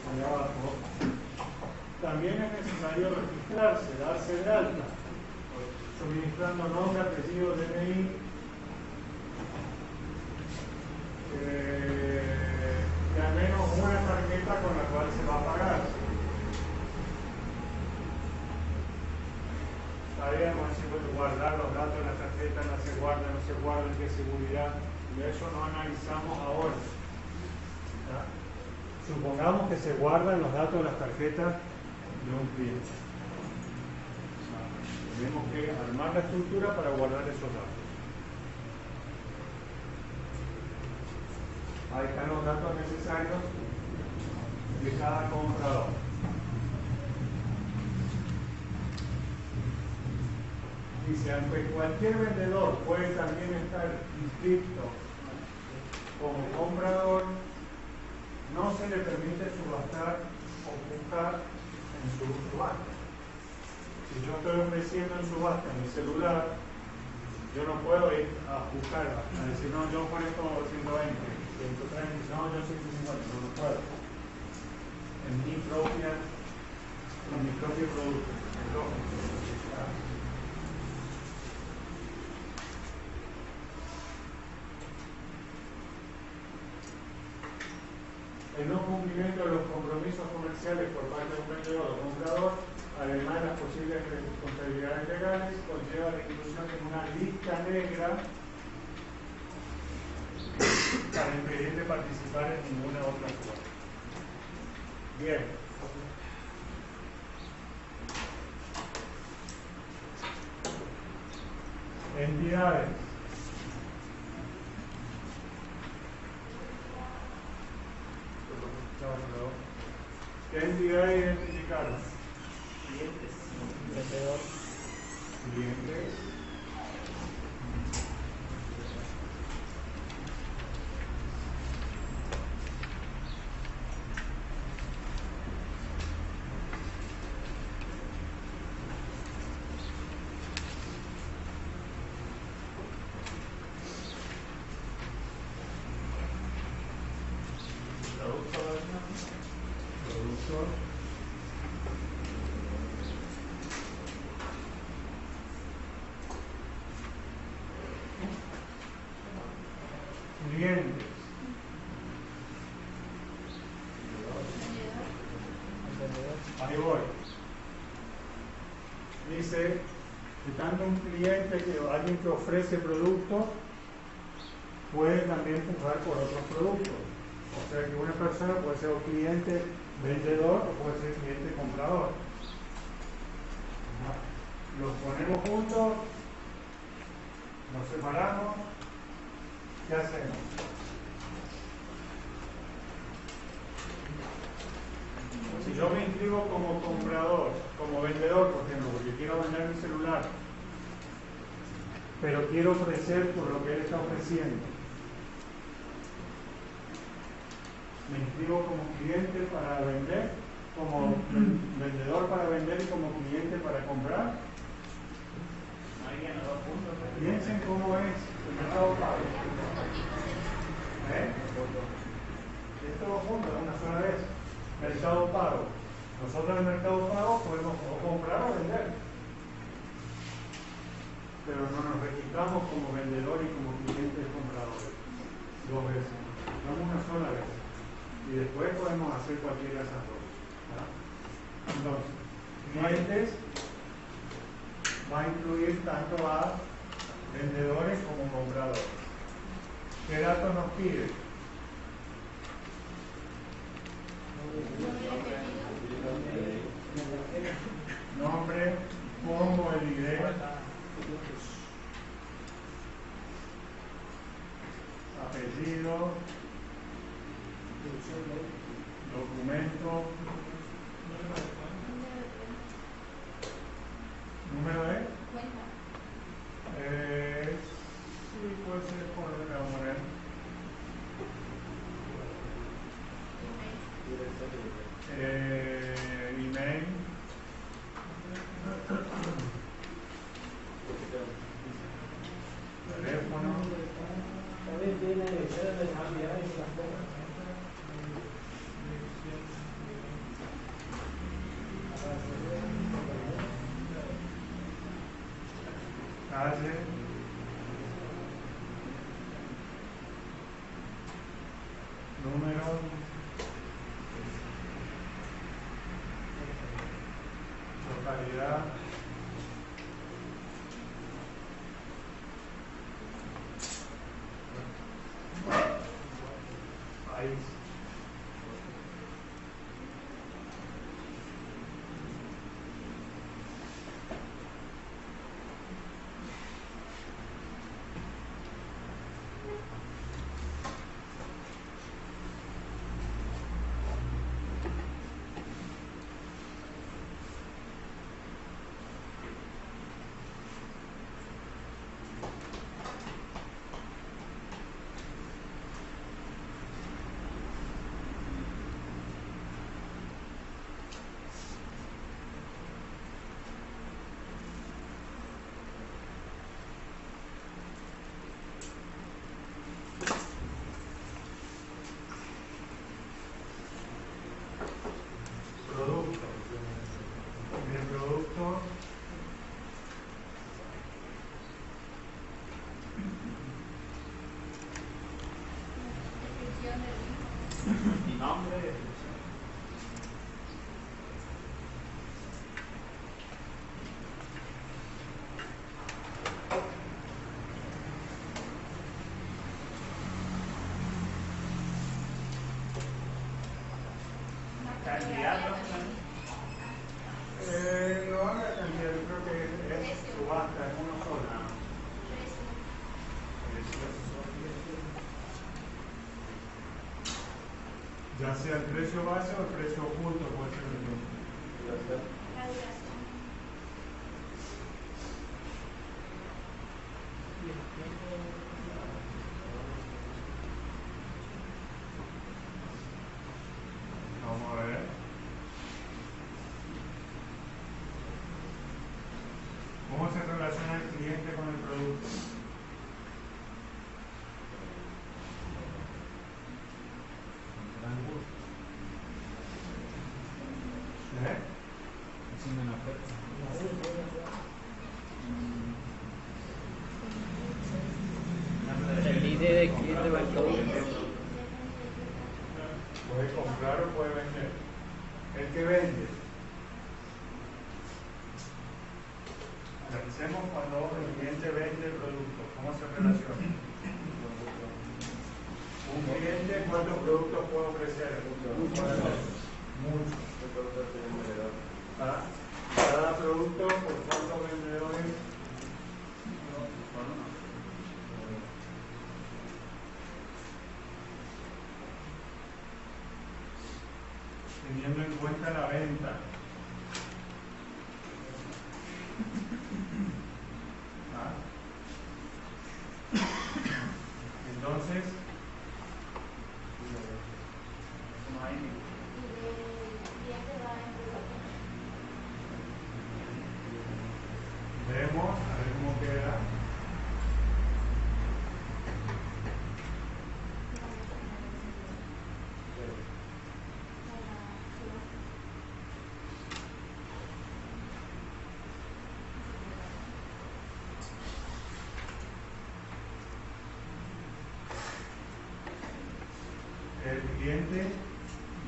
Speaker 2: allá abajo, también es necesario registrarse, darse de alta, suministrando nombre, apellido, DNI, y al menos una tarjeta con la cual se va a pagar. Sabemos si puede guardar los datos de la tarjeta, no se guarda, qué seguridad, y eso no analizamos ahora. ¿Está? Supongamos que se guardan los datos de las tarjetas de un cliente. Tenemos que armar la estructura para guardar esos datos. Ahí están los datos necesarios de cada comprador. Dice, aunque cualquier vendedor puede también estar inscrito como comprador, no se le permite subastar o buscar en su subasta. Si yo estoy ofreciendo en subasta mi celular, yo no puedo ir a buscar, a decir, no, yo ofrezco 120, 130, no, yo 150, no puedo. En mi propio producto, es lógico. El no cumplimiento de los compromisos comerciales por parte de un vendedor o comprador, además de las posibles responsabilidades legales, conlleva la inclusión en una lista negra para impedir de participar en ninguna otra subasta. Bien. Entidades. ¿Qué entidades identificaron?
Speaker 1: Clientes. Vendedor.
Speaker 2: Clientes. Productor. Clientes. Ahí voy. Dice que tanto un cliente que alguien que ofrece productos puede también pujar por otros productos. O sea que una persona puede ser un cliente vendedor o puede ser cliente comprador. Los ponemos juntos, nos separamos, ¿qué hacemos? Si yo me inscribo como comprador, como vendedor, por ejemplo, porque quiero vender mi celular, pero quiero ofrecer por lo que él está ofreciendo, me inscribo como cliente para vender, como vendedor para vender y como cliente para comprar. Piensen cómo es el mercado pago. Es todo junto, una sola vez. Mercado pago. Nosotros en el mercado pago podemos o comprar o vender. Pero no nos registramos como vendedor y como cliente comprador. Dos veces. No una sola vez. Y después podemos hacer cualquiera de esas dos. Entonces, clientes va a incluir tanto a vendedores como compradores. ¿Qué datos nos pide? Nombre, pongo el ID, apellido, documento, número de sí, puede ser por nombre. Email. Teléfono.
Speaker 4: También tiene ser de Navidad y las cosas.
Speaker 2: Calle. Número. Localidad. País. producto. Y nombre y descripción.
Speaker 1: Cantidad, ¿no?
Speaker 2: No haga cantidad, yo creo que es subasta, es una sola. Ya sea el precio base o el precio oculto, puede ser el mismo. Vamos a ver. ¿Cómo se relaciona el cliente con el producto? ¿Eh?
Speaker 5: Haciendo una oferta.
Speaker 1: El ID del cliente o el producto.
Speaker 2: Puede comprar o puede vender. El que vende. Analicemos cuando el cliente vende el producto. ¿Cómo se relaciona? Un cliente, ¿cuántos productos puede ofrecer? Muchos. ¿Ah? Cada producto, ¿por cuántos vendedores? Teniendo en cuenta la venta. ¿Ah? Entonces, no hay ningún. Vemos, a ver cómo queda. El cliente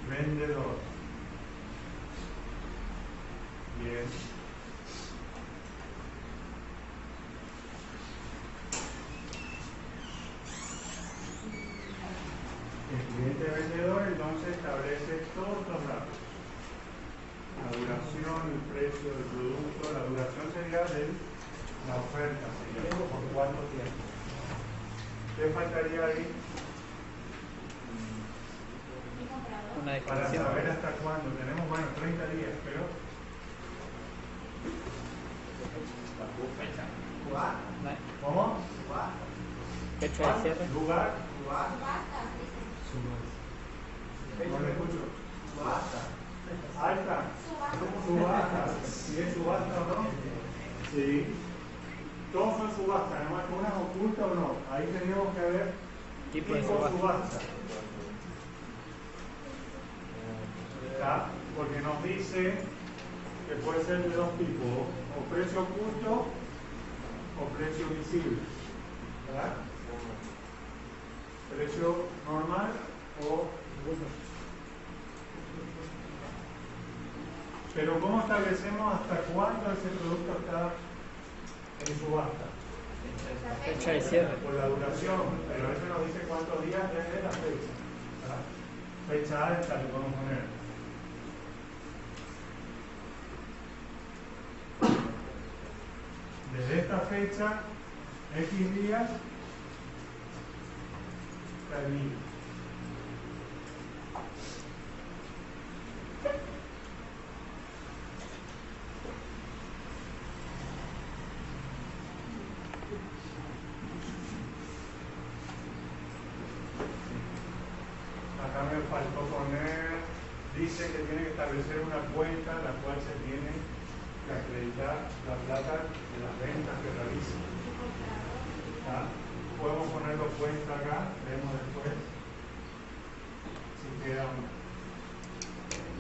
Speaker 2: vendedor. Bien. El cliente vendedor entonces establece todos los datos. La duración, el precio del producto, la duración sería de la oferta, sería por cuánto tiempo. ¿Qué faltaría ahí?
Speaker 1: Una
Speaker 2: Para
Speaker 1: descripción.
Speaker 2: saber hasta cuándo. Tenemos, bueno, 30 días, pero
Speaker 1: Fecha.
Speaker 3: ¿Subasta?
Speaker 2: ¿cómo?
Speaker 3: ¿Subasta?
Speaker 1: Fecha de cierre.
Speaker 2: Lugar.
Speaker 3: ¿Subasta?
Speaker 2: No le escucho.
Speaker 3: ¿Subasta?
Speaker 2: Alta. Subasta. ¿Si es subasta o no? Sí. Todos son subastas, nomás que una es oculta o no. Ahí teníamos que ver
Speaker 1: Tipo de
Speaker 2: tipo
Speaker 1: subasta.
Speaker 2: ¿Está? Porque nos dice que puede ser de dos tipos, o precio oculto o precio visible. ¿Verdad? Precio normal o... Pero ¿cómo establecemos hasta cuándo ese producto está en subasta?
Speaker 1: Fecha de cierre.
Speaker 2: Por la duración, pero eso nos dice cuántos días desde la fecha. ¿Verdad? Fecha alta le podemos poner. Desde esta fecha, X días, termina. Acá me faltó poner, dice que tiene que establecer una cuenta en la cual se tiene que acreditar la plata de las ventas que realiza. ¿Ah? Podemos ponerlo cuenta acá, vemos después si queda una.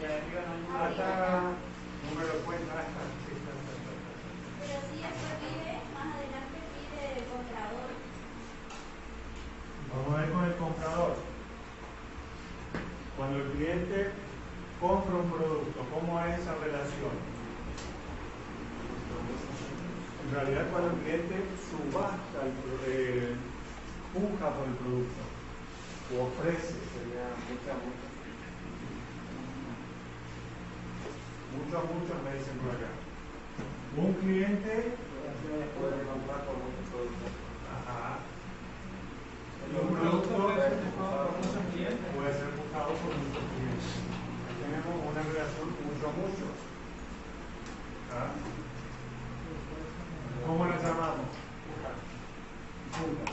Speaker 1: Ya arriba no hay
Speaker 2: Acá, número de cuenta, acá está. realidad cuando el cliente subasta, puja por el producto, o ofrece, sería muchos me dicen por acá. Un cliente
Speaker 3: Puede comprar por muchos productos.
Speaker 2: ajá,
Speaker 4: Y un producto puede ser empujado por muchos clientes.
Speaker 2: puede ser pujado por muchos clientes. Ahí tenemos una relación mucho a mucho. ¿Ah? ¿Cómo la llamamos? Puja.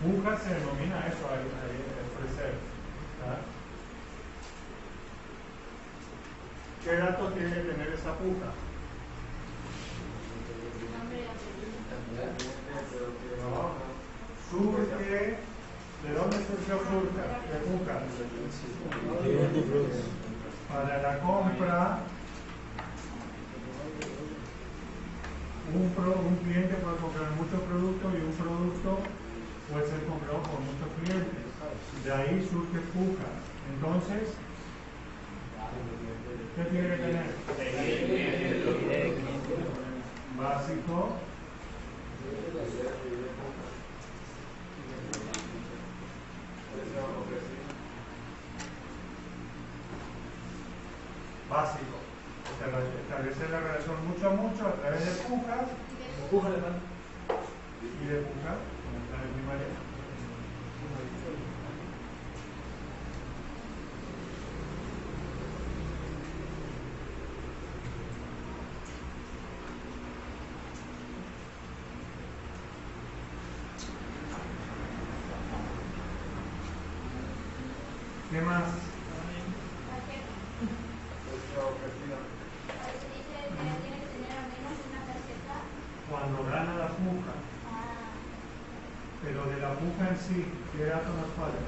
Speaker 2: Puja se denomina eso, a ofrecer. ¿Ah? ¿Qué datos tiene que tener esa puja? No. Surge. ¿De dónde surgió puja? De puja. Para la compra, un cliente puede comprar muchos productos y un producto puede ser comprado por muchos clientes. De ahí surge puja. Entonces, ¿qué tiene que tener? Básico. Básico. Establecer la relación mucho a mucho a través de pujas y de puja, como está en primaria. ¿Qué más? Cuando gana la puja. Pero de la puja en sí, ¿qué dato nos falta?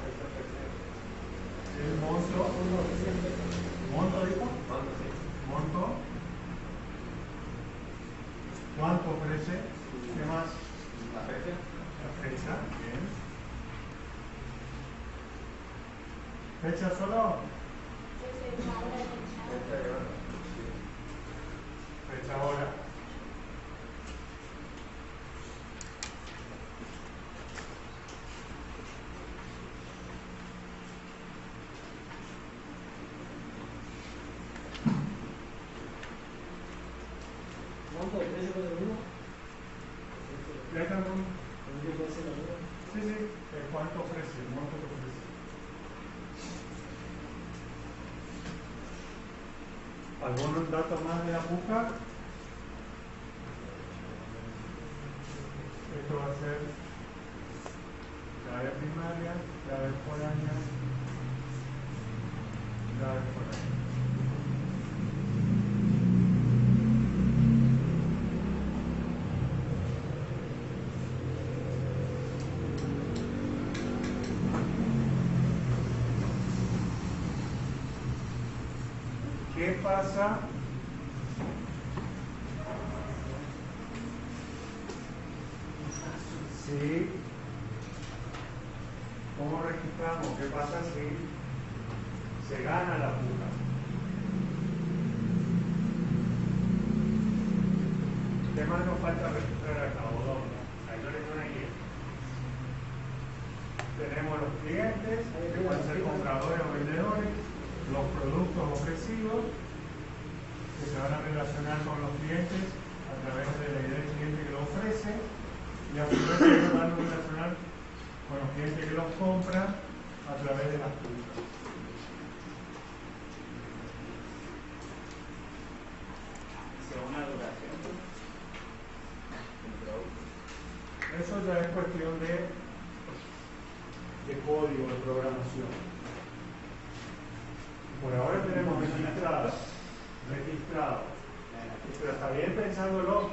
Speaker 2: El monto. ¿Monto dijo? Monto. ¿Cuánto ofrece? ¿Qué más?
Speaker 3: La fecha.
Speaker 2: La fecha, bien. ¿Fecha solo? Fecha ahora.
Speaker 4: ¿Monto de precio puede ser uno?
Speaker 2: ¿Ya está?
Speaker 4: ¿Qué puede ser la uno?
Speaker 2: Sí, sí. ¿Cuánto ofrece? ¿El monto que ofrece? ¿Algún dato más de la puja? Esto va a ser clave primaria, clave foránea, clave foránea. ¿Qué pasa si, cómo registramos? ¿Qué pasa si se gana la puja? ¿Qué más nos falta registrar acá? ¿O dónde? Ahí yo les doy una guía. Tenemos los clientes, que pueden ser compradores o vendedores, los productos ofrecidos, que se van a relacionar con los clientes a través de la idea del cliente que lo ofrece, y a su vez se van a relacionar con los clientes que los compran a través de las pujas.
Speaker 1: Según la duración.
Speaker 2: Eso ya es cuestión de código, de programación. Por ahora tenemos registrado, pero está bien pensándolo,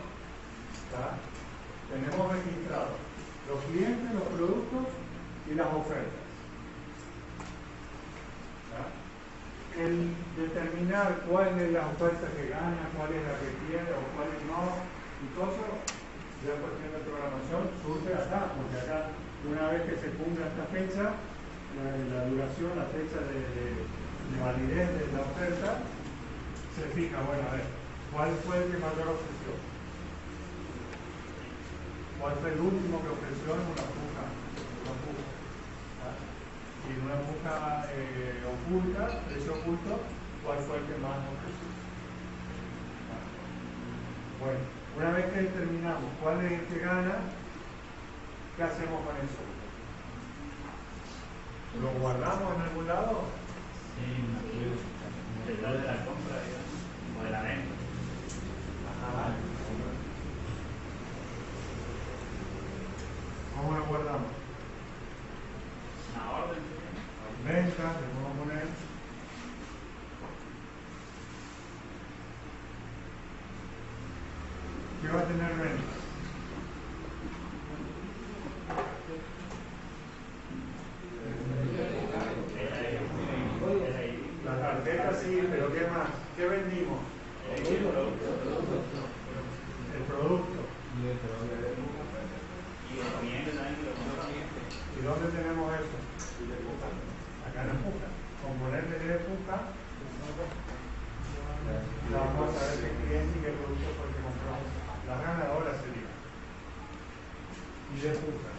Speaker 2: ¿está? Tenemos registrado los clientes, los productos y las ofertas. ¿Está? El determinar cuál es la oferta que gana, cuál es la que pierde o cuál es no, y todo eso, ya cuestión de programación, surge acá, porque acá, una vez que se cumpla esta fecha, la duración, la fecha de de validez de la oferta, se fija, bueno, a ver, ¿cuál fue el que mayor ofreció? ¿Cuál fue el último que ofreció en una puja? ¿Ah? Y en una puja oculta, precio oculto, ¿cuál fue el que más ofreció? ¿Ah? Bueno, una vez que determinamos cuál es el que gana, ¿qué hacemos con eso? ¿Lo guardamos en algún lado?
Speaker 5: Sí, el lado de la compra, digamos, o de la venta.
Speaker 2: Ajá. ¿Cómo lo guardamos?
Speaker 5: Una orden.
Speaker 2: Venta, le podemos poner. ¿Qué va a tener venta? La tarjeta sí, pero ¿qué más? ¿Qué vendimos? El producto. ¿Y dónde tenemos eso? Acá en la puja. Componente de puja. Vamos a ver qué cliente y qué producto fue el que compró. La ganadora sería. Y de puja.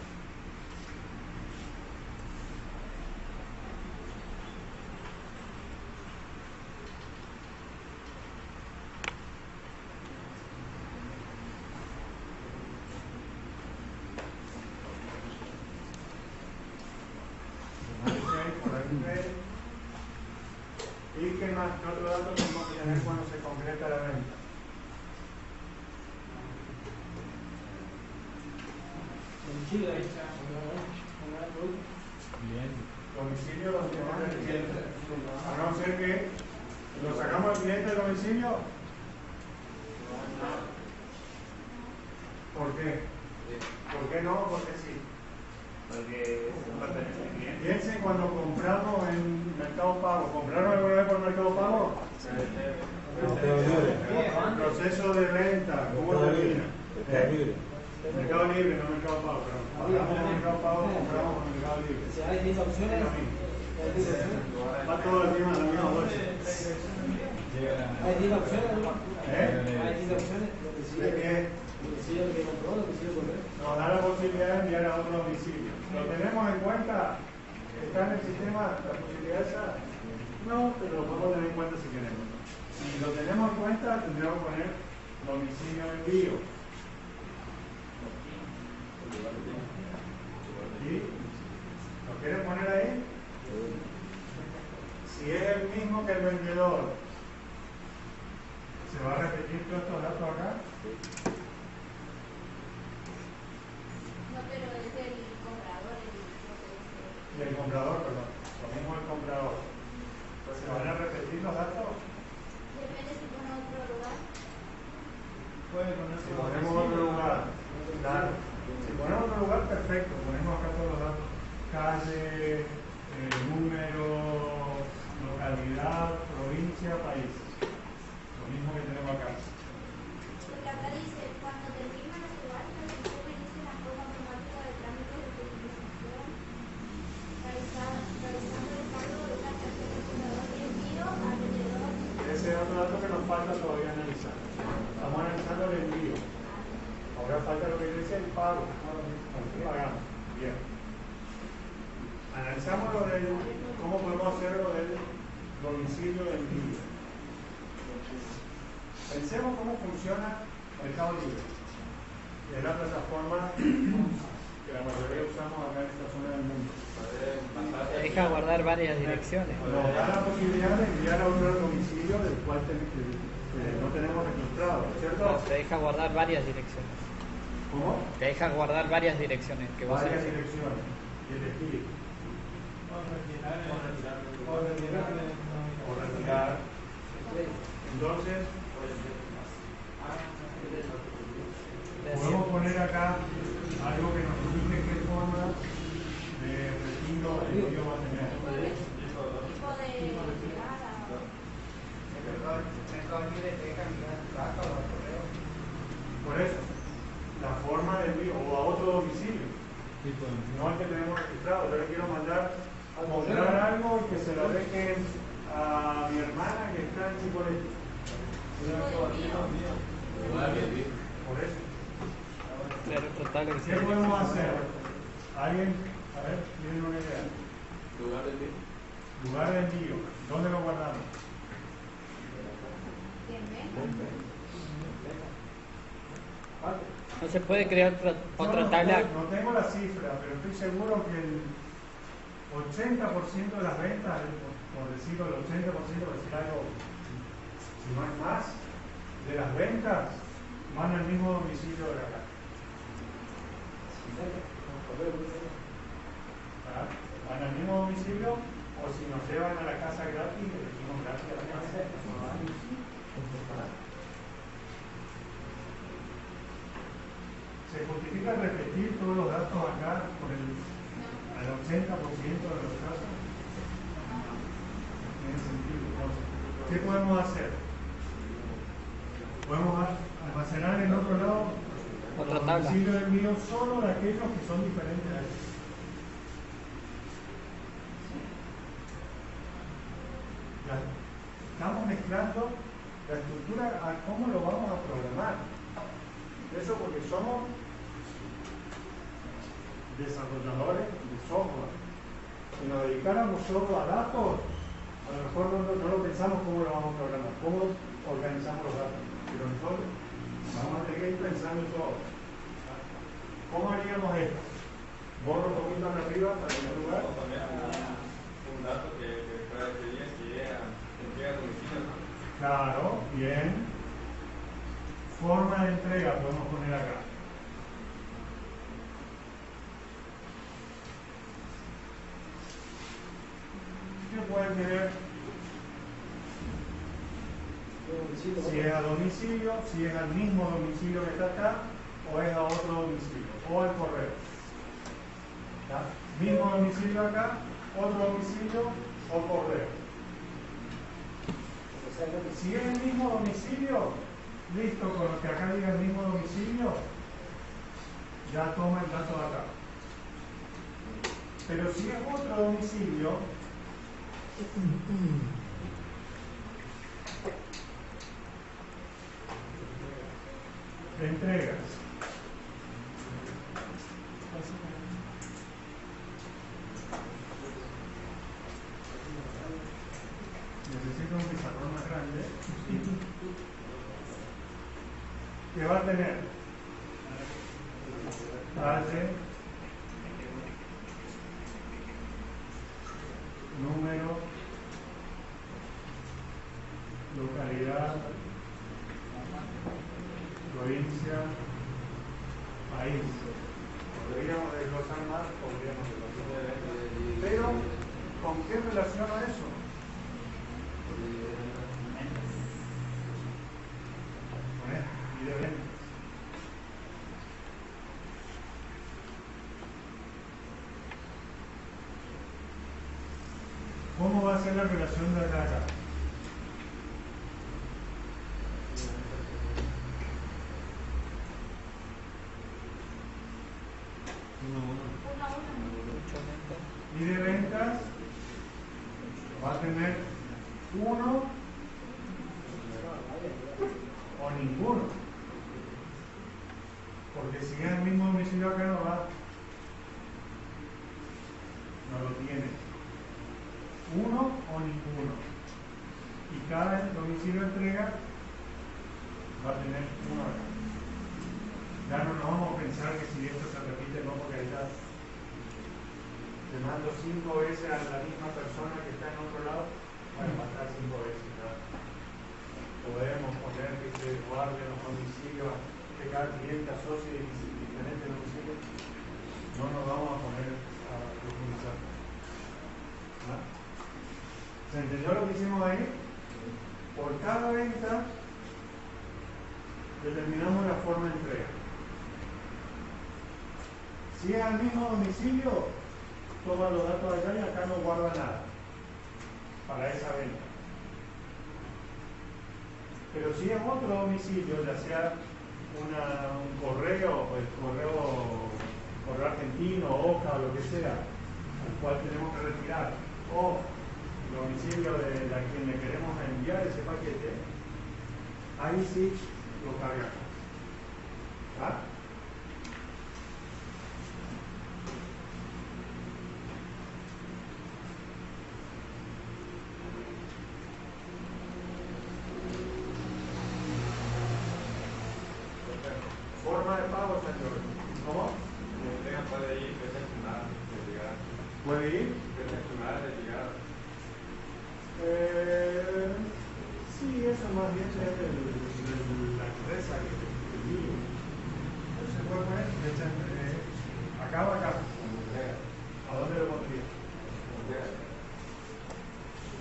Speaker 2: ¿Y qué más? ¿Qué otro dato tenemos que tener cuando se concreta la venta? Domicilio lo tenemos del cliente. A no ser que lo sacamos al cliente del domicilio. ¿Por qué? ¿Por qué no? Porque sí.
Speaker 5: Porque pertenece al cliente.
Speaker 2: Piensen cuando compramos en Mercado Pago. ¿Compraron alguna vez por Mercado Pago? El proceso de venta, ¿cómo termina? Mercado Libre, no Mercado Pago, pero pagamos en Mercado Pago, compramos en Mercado Libre.
Speaker 4: Si hay 10 opciones,
Speaker 2: Va todo el mismo en la misma bolsa.
Speaker 4: hay 10 opciones, ¿no? Hay 10 opciones, lo que
Speaker 2: ¿De qué?
Speaker 4: sigue el que compró, lo que sigue correr.
Speaker 2: Nos da la posibilidad de enviar a otro domicilio. ¿Lo tenemos en cuenta? ¿Está en el sistema la posibilidad esa? No, pero lo podemos tener en cuenta si queremos. Si lo tenemos en cuenta, tendríamos que poner domicilio de envío. ¿Sí? ¿Lo quieren poner ahí? Si es el mismo que el vendedor, ¿se va a repetir todos estos datos acá?
Speaker 6: No, pero es el comprador
Speaker 2: Y el comprador, perdón. Lo mismo el comprador. ¿Se van a repetir los datos?
Speaker 6: depende si pone otro lugar.
Speaker 2: Si ponemos otro lugar, claro. Si ponemos otro lugar, perfecto. Ponemos acá todos los datos. Calle, número, localidad, provincia, país. Lo mismo que tenemos acá.
Speaker 6: Porque acá dice, cuando termina la subasta, el sistema inicia la forma automática de trámite de utilización, realizando el pago de una tarjeta de comprador de envío al vendedor.
Speaker 2: Ese es otro dato que nos falta todavía analizar. Estamos analizando el envío. Ahora falta lo que dice el pago. ¿Qué pagamos? Bien. Analizamos lo del, cómo podemos hacer lo del domicilio de envío. Pensemos cómo funciona Mercado Libre. Es la plataforma que la mayoría usamos acá en esta zona del mundo.
Speaker 1: Te deja guardar varias direcciones.
Speaker 2: Nos da la posibilidad de enviar a otro domicilio del cual no tenemos registrado, ¿cierto?
Speaker 1: Te deja guardar varias direcciones.
Speaker 2: ¿Cómo?
Speaker 1: Te deja guardar varias direcciones que vos
Speaker 2: Varias
Speaker 1: elegís.
Speaker 2: direcciones. Y elegir. O retirar. Entonces, podemos poner acá algo que nos indique qué forma de retiro el envío va a tener.
Speaker 6: Tipo de llegada.
Speaker 2: Por eso, la forma de envío o a otro domicilio, no al que tenemos registrado. Yo le quiero mandar a comprar algo y que se lo dejen a a mi hermana que está en Chipolete. Por eso.
Speaker 1: Crear otro tabla que
Speaker 2: ¿Qué
Speaker 1: sea
Speaker 2: podemos hacer? ¿Alguien? A ver, ¿tienen una idea?
Speaker 3: Lugar de envío.
Speaker 2: Lugar de envío. ¿Dónde lo guardamos?
Speaker 1: No se puede crear otra
Speaker 2: No,
Speaker 1: tabla.
Speaker 2: no tengo la cifra, pero estoy seguro que el 80% de las ventas, por decirlo, el 80%, por decir algo, si no es más, de las ventas van al mismo domicilio de la casa. ¿Ah? Van al mismo domicilio, o si nos llevan a la casa gratis, le decimos gratis a la casa. ¿Se justifica repetir todos los datos acá por al 80% de los casos? Tiene sentido. Entonces, ¿qué podemos hacer? Podemos almacenar en otro lado
Speaker 1: Otra
Speaker 2: los
Speaker 1: tabla.
Speaker 2: domicilios de envío solo de aquellos que son diferentes a estos. Estamos mezclando la estructura a cómo lo vamos a programar. Eso porque somos desarrolladores de software. Si nos dedicáramos solo a datos, a lo mejor no lo pensamos cómo lo vamos a programar, cómo organizamos los datos. Pero nosotros vamos a tener que ir pensando en todo. ¿Cómo haríamos esto? Borro un poquito de arriba para tener lugar.
Speaker 3: Un dato que pueda pedir que entrega a domicilio, ¿no?
Speaker 2: Claro, bien. Forma de entrega podemos poner acá. ¿Qué puede tener? Si es a domicilio, si es al mismo domicilio que está acá, o es a otro domicilio, o al correo. ¿Ya? Mismo domicilio acá, otro domicilio o correo. Si es el mismo domicilio, listo, con lo que acá diga el mismo domicilio, ya toma el dato de acá. Pero si es otro domicilio, de entregas. Necesito un pizarrón más grande que va a tener calle, número, localidad, provincia, país. Podríamos desglosar más, podríamos desglosar. Pero, ¿con qué relaciona eso? Y de ventas. ¿Cómo va a ser la relación de acá a acá? Y de ventas va a tener uno o ninguno. Porque si es el mismo domicilio acá no lo tiene. Uno o ninguno. Y cada domicilio de entrega va a tener uno acá. Ya no nos vamos a pensar que si esto se repite, no, porque ahí ya te mando 5 veces a la misma persona que está en otro lado, bueno, va a estar 5 veces. ¿No? Podemos poner que se guarden los domicilios, que cada cliente asocie diferentes domicilios. No nos vamos a poner a profundizar. ¿No? ¿Se entendió lo que hicimos ahí? Por cada venta determinamos la forma de entrega. Si es al mismo domicilio, toma los datos allá y acá no guarda nada para esa venta. Pero si es otro domicilio, ya sea un correo, el correo argentino, OCA o lo que sea, al cual tenemos que retirar, o domicilio de a quien le queremos enviar ese paquete, ahí sí lo cargamos. ¿Ah? Forma de pago, señor. ¿Cómo?
Speaker 3: Puede ir fecha estimada de llegada.
Speaker 2: ¿Puede ir?
Speaker 3: Fecha estimada de llegada.
Speaker 2: Sí, eso más bien es la empresa que envío. Se puede poner fecha acá o acá. ¿A dónde lo pondría?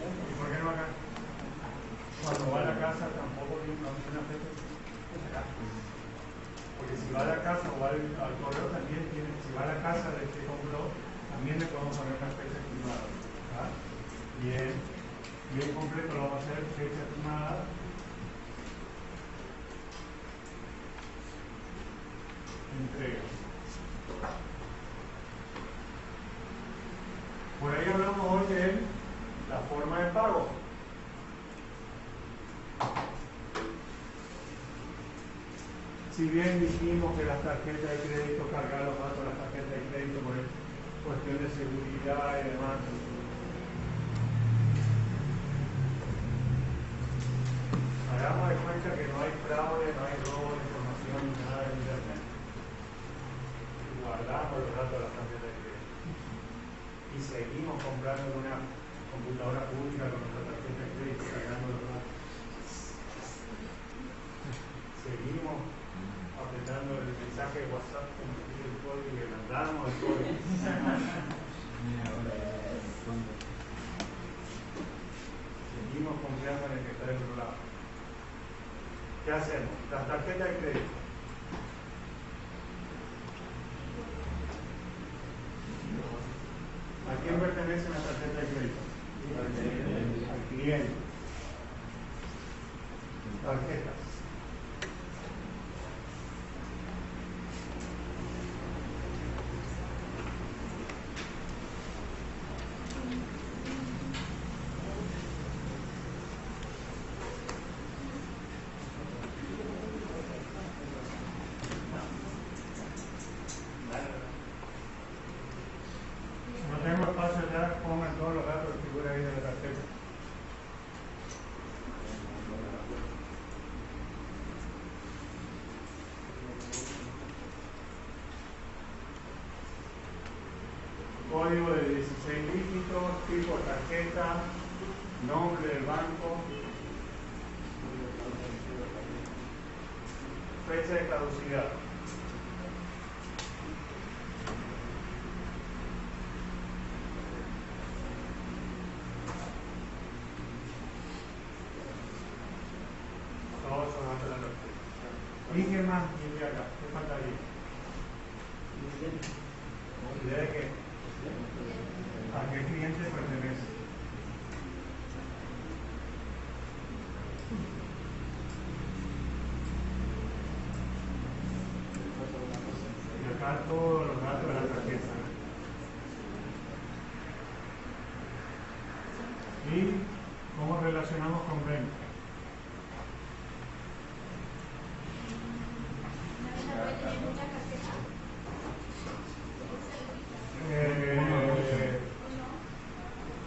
Speaker 2: ¿Y por qué no acá? Cuando va a la casa tampoco viene una fecha acá. Porque si va a la casa o va al correo también tiene, si va a la casa del que compró, también le podemos poner una fecha estimada. ¿Ah? Bien completo lo vamos a hacer fecha estimada. Entrega. Por ahí hablamos hoy de la forma de pago. Si bien dijimos que las tarjetas de crédito, cargar los datos de las tarjetas de crédito por cuestión de seguridad y demás. Hagamos de cuenta que no hay fraude, no hay robo de información ni nada de internet. Guardamos los datos de las tarjetas de crédito. Y seguimos comprando en una computadora pública con nuestra tarjeta de crédito, cargando los datos. Seguimos apretando el mensaje de WhatsApp, compartir el código y le mandamos el código. Seguimos confiando en el que está del otro lado. ¿Qué hacemos? Las tarjetas de crédito. ¿A quién pertenece la tarjeta de crédito? Al cliente. Tarjetas. No tengo espacio ya, pongan todos los datos que figura ahí de la tarjeta. Código de 16 dígitos, tipo tarjeta, nombre del banco, fecha de caducidad. Todos son datos de la tarjeta. ¿Y qué más tiene acá? ¿Qué faltaría? ¿Idea de qué? ¿A qué cliente pertenece? Y acá todos los datos de la tarjeta. ¿Y cómo relacionamos con venta?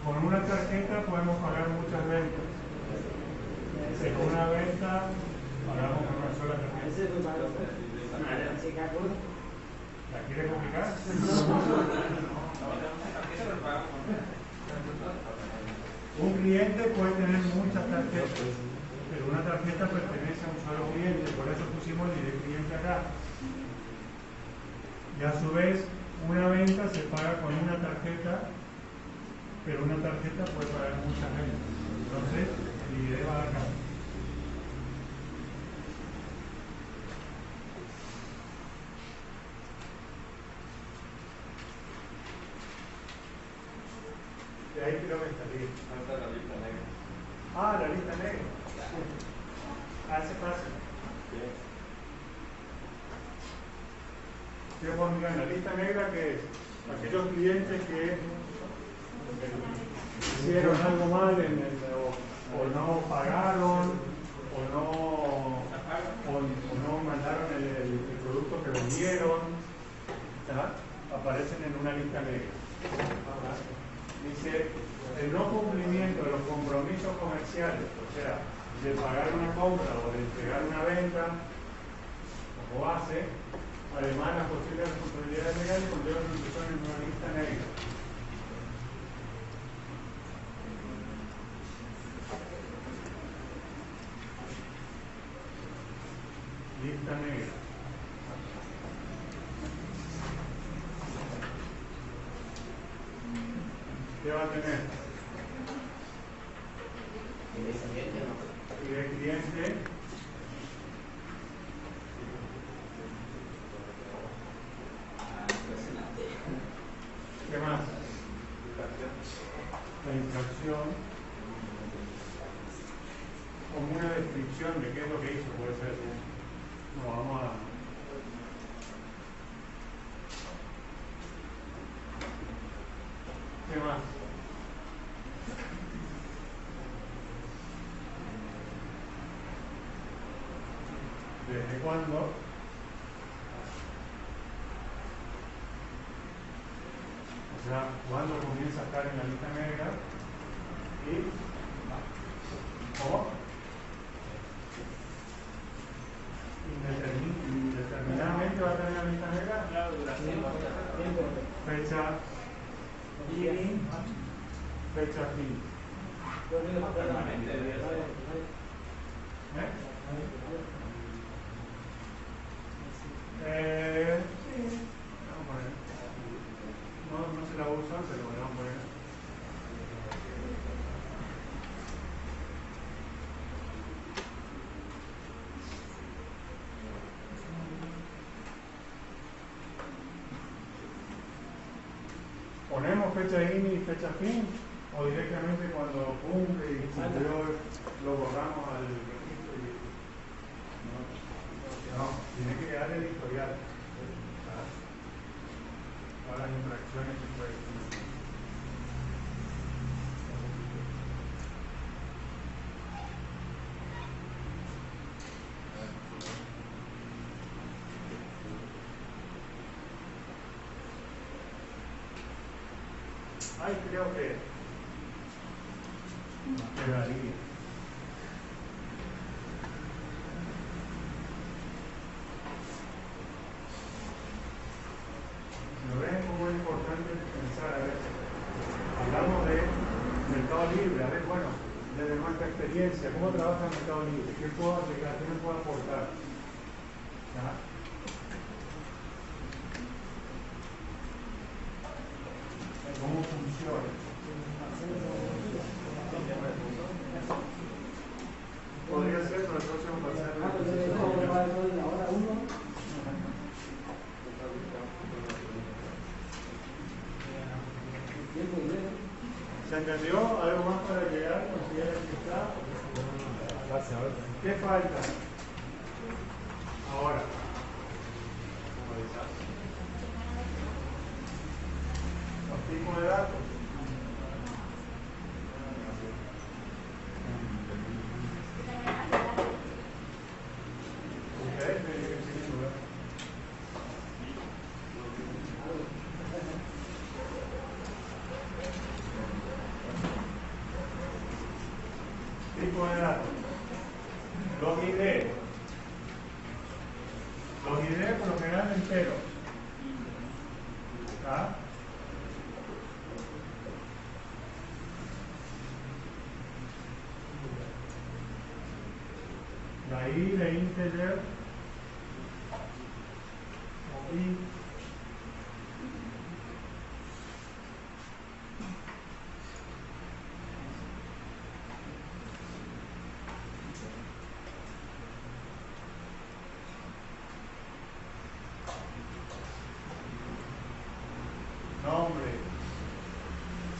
Speaker 2: Con una tarjeta podemos pagar muchas ventas. Con una venta pagamos con una sola tarjeta. ¿La quiere complicar? Un cliente puede tener muchas tarjetas, pero una tarjeta pertenece a un solo cliente, por eso pusimos el de cliente acá. Y a su vez, una venta se paga con una tarjeta, pero una tarjeta puede pagar muchas ventas. Entonces, el ID va acá. De ahí creo que está bien.
Speaker 3: Falta la lista negra.
Speaker 2: Ah, la lista negra. Hace fácil. Yo pondría en la lista negra que es aquellos clientes que hicieron algo mal o no pagaron o no mandaron el producto que vendieron, ¿tá? Aparecen en una lista negra. ¿tá? Dice, el no cumplimiento de los compromisos comerciales, o sea, de pagar una compra o de entregar una venta, o hace, además las posibles responsabilidades legales conllevan una inclusión en una lista negra. Lista negra. ¿Qué va a tener? Y el cliente. ¿Qué más? La infracción. Como una descripción de qué es lo que hizo, puede ser. No, vamos a. ¿Qué más? ¿Desde cuándo? O sea, ¿cuándo comienza a estar en la lista negra? ¿Y cómo? Indeterminadamente va a estar en la lista negra.
Speaker 5: La duración.
Speaker 2: Fecha INI, fecha fin.
Speaker 5: Permanente debe ser.
Speaker 2: Sí, vamos a poner. No se la usan, pero le vamos a poner. ¿Ponemos fecha INI y fecha fin? ¿O directamente cuando cumple y cumplió lo borramos al registro? No, tiene que quedar el historial. Todas las infracciones que puede tener. Ay, creo que quedaría. ¿Lo ven cómo es importante pensar? A ver, hablamos de mercado libre, a ver, bueno, desde nuestra experiencia, ¿cómo trabaja el mercado libre? ¿Qué puedo aplicar? ¿Qué me puedo aportar? ¿Ya? ¿Cómo funciona? Podría ser para el próximo parcial. ¿Se entendió? ¿Algo más para llegar? ¿Consideran que está? ¿Qué falta? Ahora. Los tipos de datos. Ustedes tienen que seguir su lugar. Tipo de datos. Los ID. Los ID por lo general enteros. ¿Ah? La I de integer o I nombre.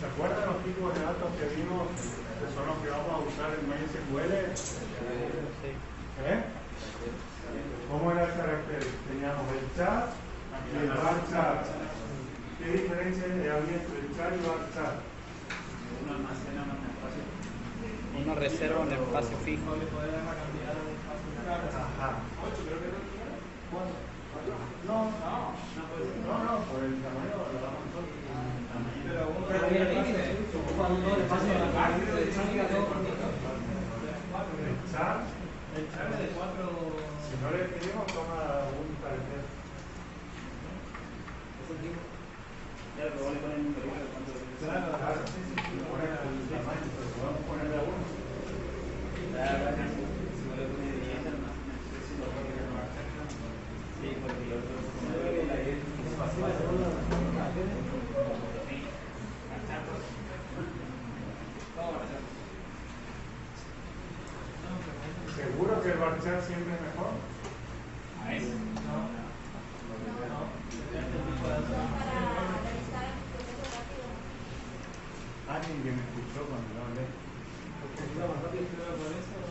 Speaker 2: ¿Se acuerdan los tipos de datos que vimos que son los que vamos a usar en MySQL? ¿Eh? ¿Cómo era el carácter? Teníamos el chat y el var chat. ¿Qué diferencia había entre el chat y var chat?
Speaker 5: Uno almacena
Speaker 1: reserva un espacio fijo.
Speaker 2: Ajá. No, por el tamaño lo damos nosotros.
Speaker 4: Pero uno había límite. Cuando todo el espacio de la parte de electrónica, todo cortito.
Speaker 2: El char de 4. Si no le escribimos, toma un carácter.
Speaker 5: Ya, pero vos le pones un número de cuánto.
Speaker 2: Claro, sí, le pones el tamaño, pero podemos ponerle a uno.
Speaker 5: Claro, si vos le pones 10, no sé si lo puedo poner más cerca. Sí, porque el otro es como de la 10.
Speaker 2: ¿Seguro que el varchar siempre es mejor?
Speaker 1: A eso.
Speaker 2: Alguien que me escuchó cuando yo hablé.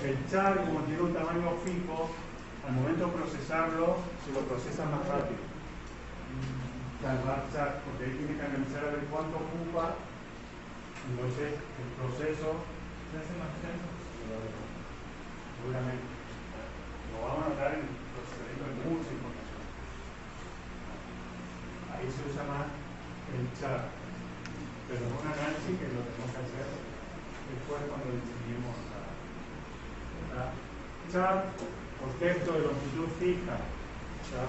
Speaker 2: El char, como tiene un tamaño fijo, al momento de procesarlo, se lo procesa más rápido. El varchar, porque ahí tiene que analizar a ver cuánto ocupa, entonces el proceso se hace más extenso. Seguramente. Lo vamos a notar en el procesamiento de mucha información. Ahí se usa más el char. Pero es un análisis que lo tenemos que hacer después cuando diseñemos la char por texto de longitud fija.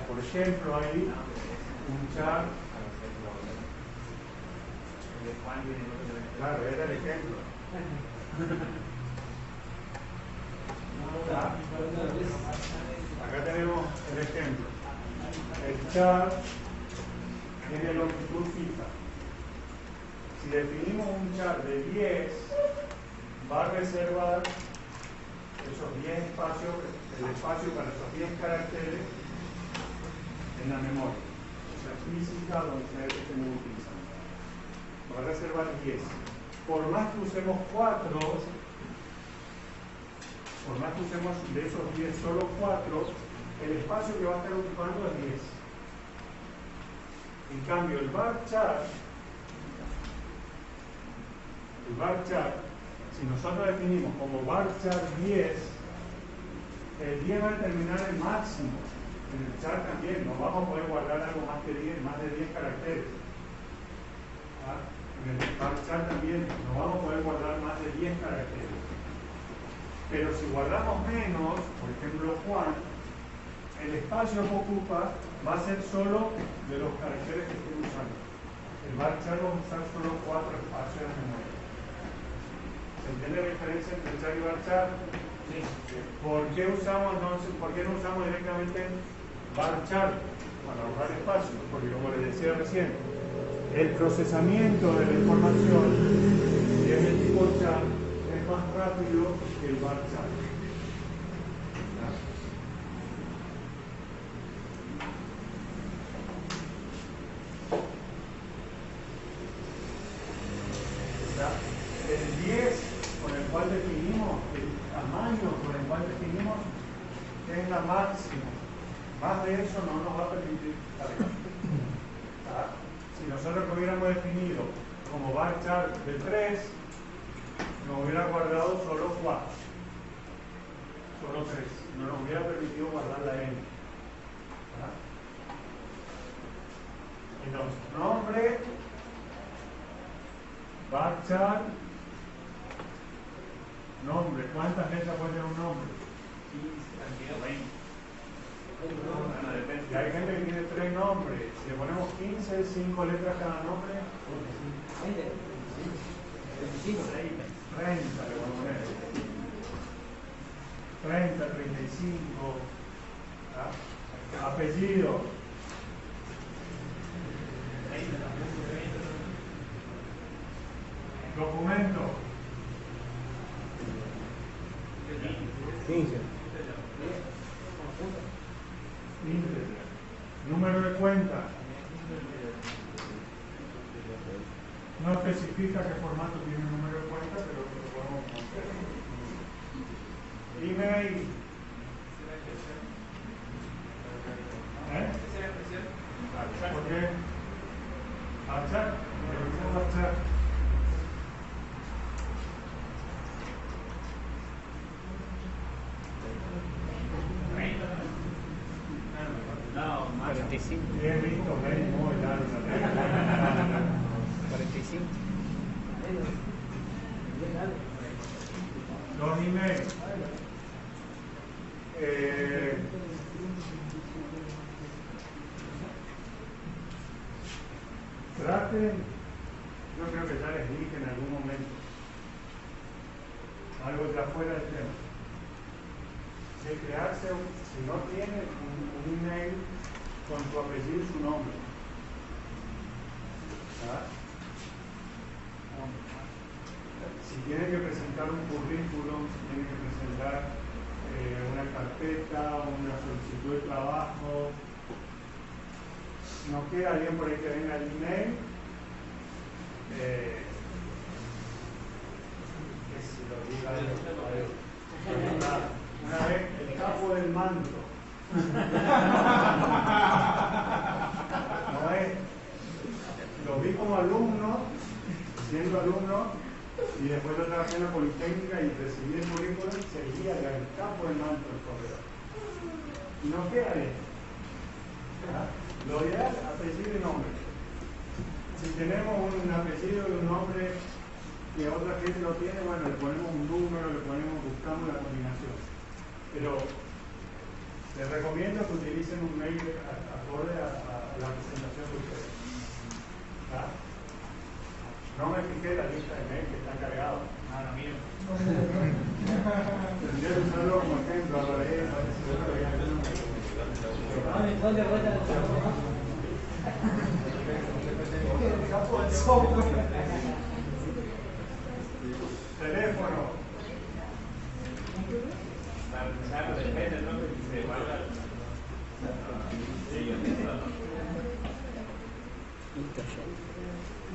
Speaker 2: Por ejemplo, ahí un char. Claro, era el ejemplo. Acá tenemos el ejemplo. El char tiene longitud fija. Si definimos un char de 10, va a reservar esos 10 espacios, el espacio para esos 10 caracteres en la memoria, o sea, física, donde sea que estemos utilizando. Va a reservar 10. Por más que usemos 4, por más que usemos de esos 10 solo 4, el espacio que va a estar ocupando es 10. En cambio, el varchar, si nosotros definimos como varchar 10, el 10 va a determinar el máximo. En el char también, no vamos a poder guardar algo más de 10 caracteres. En el varchar también, no vamos a poder guardar más de 10 caracteres. Pero si guardamos menos, por ejemplo Juan, el espacio que ocupa va a ser solo de los caracteres que estoy usando. El varchar va a usar solo 4 espacios de memoria. ¿Se entiende la diferencia entre char y varchar? Sí. ¿Por qué no usamos directamente varchar para ahorrar espacio? Porque como les decía recién, el procesamiento de la información, si es el tipo char, es más rápido que el varchar. El 10 con el cual definimos, el tamaño con el cual definimos, es la máxima. Más de eso no nos va a permitir cargar. Si nosotros lo hubiéramos definido como varchar de 3, nos hubiera guardado solo 4. Solo 3. No nos hubiera permitido guardar la n. Entonces, nombre, varchar, nombre. ¿Cuántas letras puede tener un nombre? 15, 20. Y hay gente que tiene 3 nombres. Si le ponemos 15, 5 letras cada nombre, 30 le voy a poner. 30, 35. Apellido. Documento.
Speaker 7: 15.
Speaker 2: Número de cuenta. No especifica qué formato tiene el número de cuenta, pero lo podemos conocer. Email. ¿Por qué? ¿Varchar?
Speaker 1: 45.
Speaker 2: Y he visto mails muy largos.
Speaker 1: 45.
Speaker 2: Los emails. Traten, yo creo que ya les dije en algún momento, algo ya fuera del tema, de crearse, si no tienen un email con su apellido y su nombre. ¿Ah? Si tienen que presentar un currículum, si tienen que presentar una carpeta, una solicitud de trabajo, no queda alguien por ahí que venga el email, que se lo diga una vez el capo del manto. No es, lo vi como alumno, siendo alumno, y después lo trabajé en la Politécnica y recibí el currículum, seguía el capo del manto del corredor. Y no queda bien. Lo ideal, apellido y nombre. Si tenemos un apellido y un nombre que otra gente lo tiene, bueno, le ponemos un número, buscamos la combinación. Pero les recomiendo que utilicen un mail acorde a la presentación de ustedes. ¿Ah? No me fijé la lista de mail que están cargados.
Speaker 5: Nada mío.
Speaker 2: Tendría que usarlo como ejemplo, ahora
Speaker 4: ¿Dónde vuelta el
Speaker 2: teléfono.
Speaker 3: Depende del nombre que se guarda.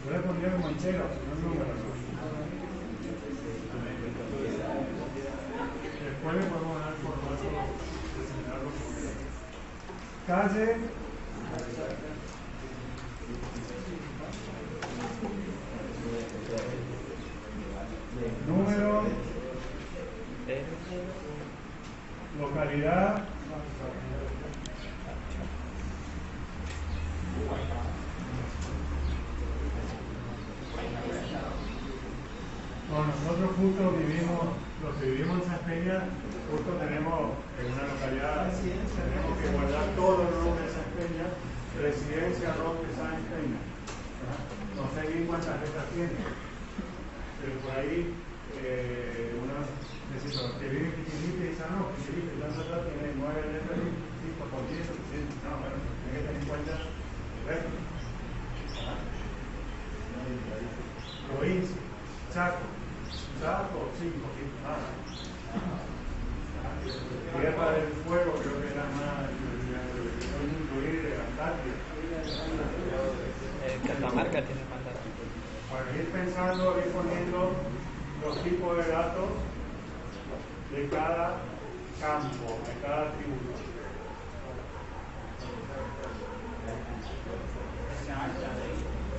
Speaker 2: Yo le pondría un manchero, no un número. Después le podemos dar por otro, presentarlo por calle. Número, localidad, bueno, nosotros justo vivimos, los que vivimos en Saspeña, justo tenemos en una localidad, tenemos que guardar todos los nombres de Saspeña, residencia Roque Sáenz Peña. No sé bien cuántas letras tiene, pero por ahí uno dice, que vive en Pichilite y dice, no, Pichilite, tanto tiene 9 letras, 5 por 10, no, bueno, tiene que tener en cuenta el resto. Provincia, Chaco, 5, nada. Tierra del Fuego, creo que era más, incluir Antártida.
Speaker 1: Catamarca tiene mandar.
Speaker 2: Para ir pensando, ir poniendo los tipos de datos de cada campo, de cada tributo.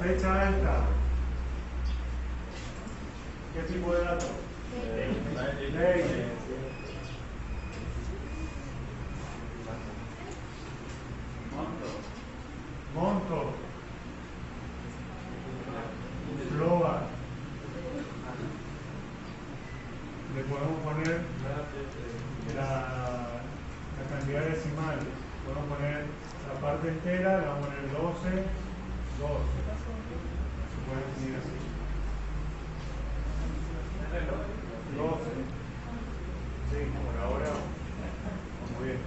Speaker 2: Fecha alta. ¿Qué tipo de datos? Ley. Monto. Floa. Le podemos poner la cantidad decimal. Podemos poner la parte entera, le vamos a poner 12. Se puede definir así. 12. Sí, por ahora. Muy bien.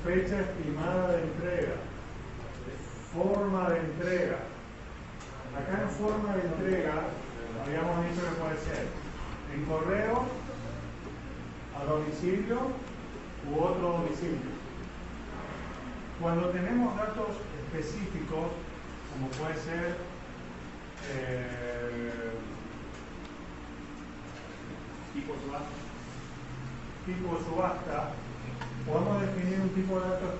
Speaker 2: Fecha estimada de entrega. Forma de entrega. Acá en forma de entrega habíamos dicho que puede ser en correo, a domicilio u otro domicilio. Cuando tenemos datos específicos, como puede ser tipo subasta, podemos definir un tipo de datos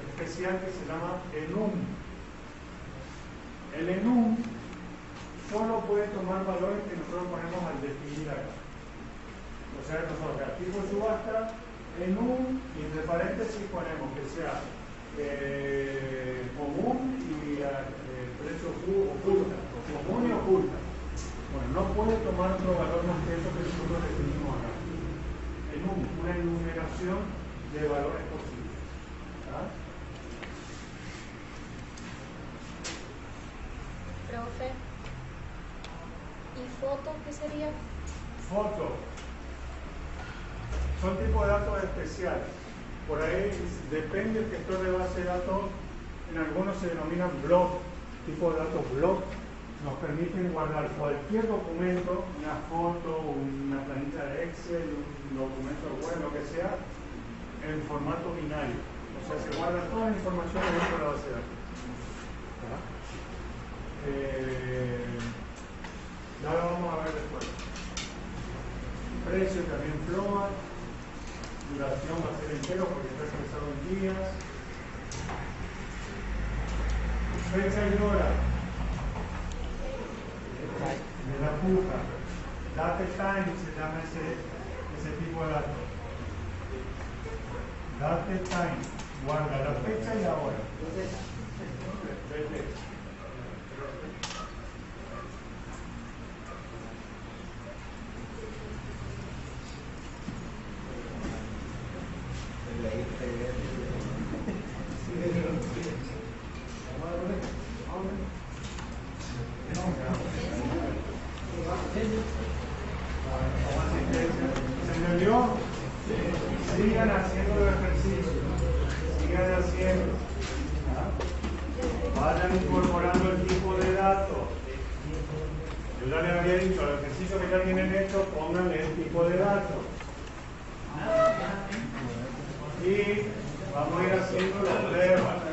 Speaker 2: especial que se llama enum. El enum solo puede tomar valores que nosotros ponemos al definir acá. O sea, nosotros al tipo de subasta en un, y entre paréntesis ponemos que sea común y precio oculta, común y oculta. Bueno, no puede tomar otro valor más que eso que nosotros definimos acá. En una enumeración de valores posibles. ¿Ah?
Speaker 7: Profe, ¿y foto qué sería?
Speaker 2: Foto. Son tipos de datos especiales. Por ahí depende del gestor de base de datos. En algunos se denominan block, tipo de datos block. Nos permiten guardar cualquier documento, una foto, una planilla de Excel, un documento web, lo que sea, en formato binario. O sea, se guarda toda la información dentro de la base de datos. Ya lo vamos a ver después. Precio también float. Duración va a ser entero porque está expresado en días. Fecha y hora de la puja. Date time se llama ese tipo de datos. Date time. Guarda la fecha y la hora. ¿Se entendió? Sigan haciendo el ejercicio. Sigan haciendo. Vayan incorporando el tipo de datos. Yo ya les había dicho, al ejercicio que ya tienen hecho, pónganle el tipo de datos. Y vamos a ir haciendo la prueba.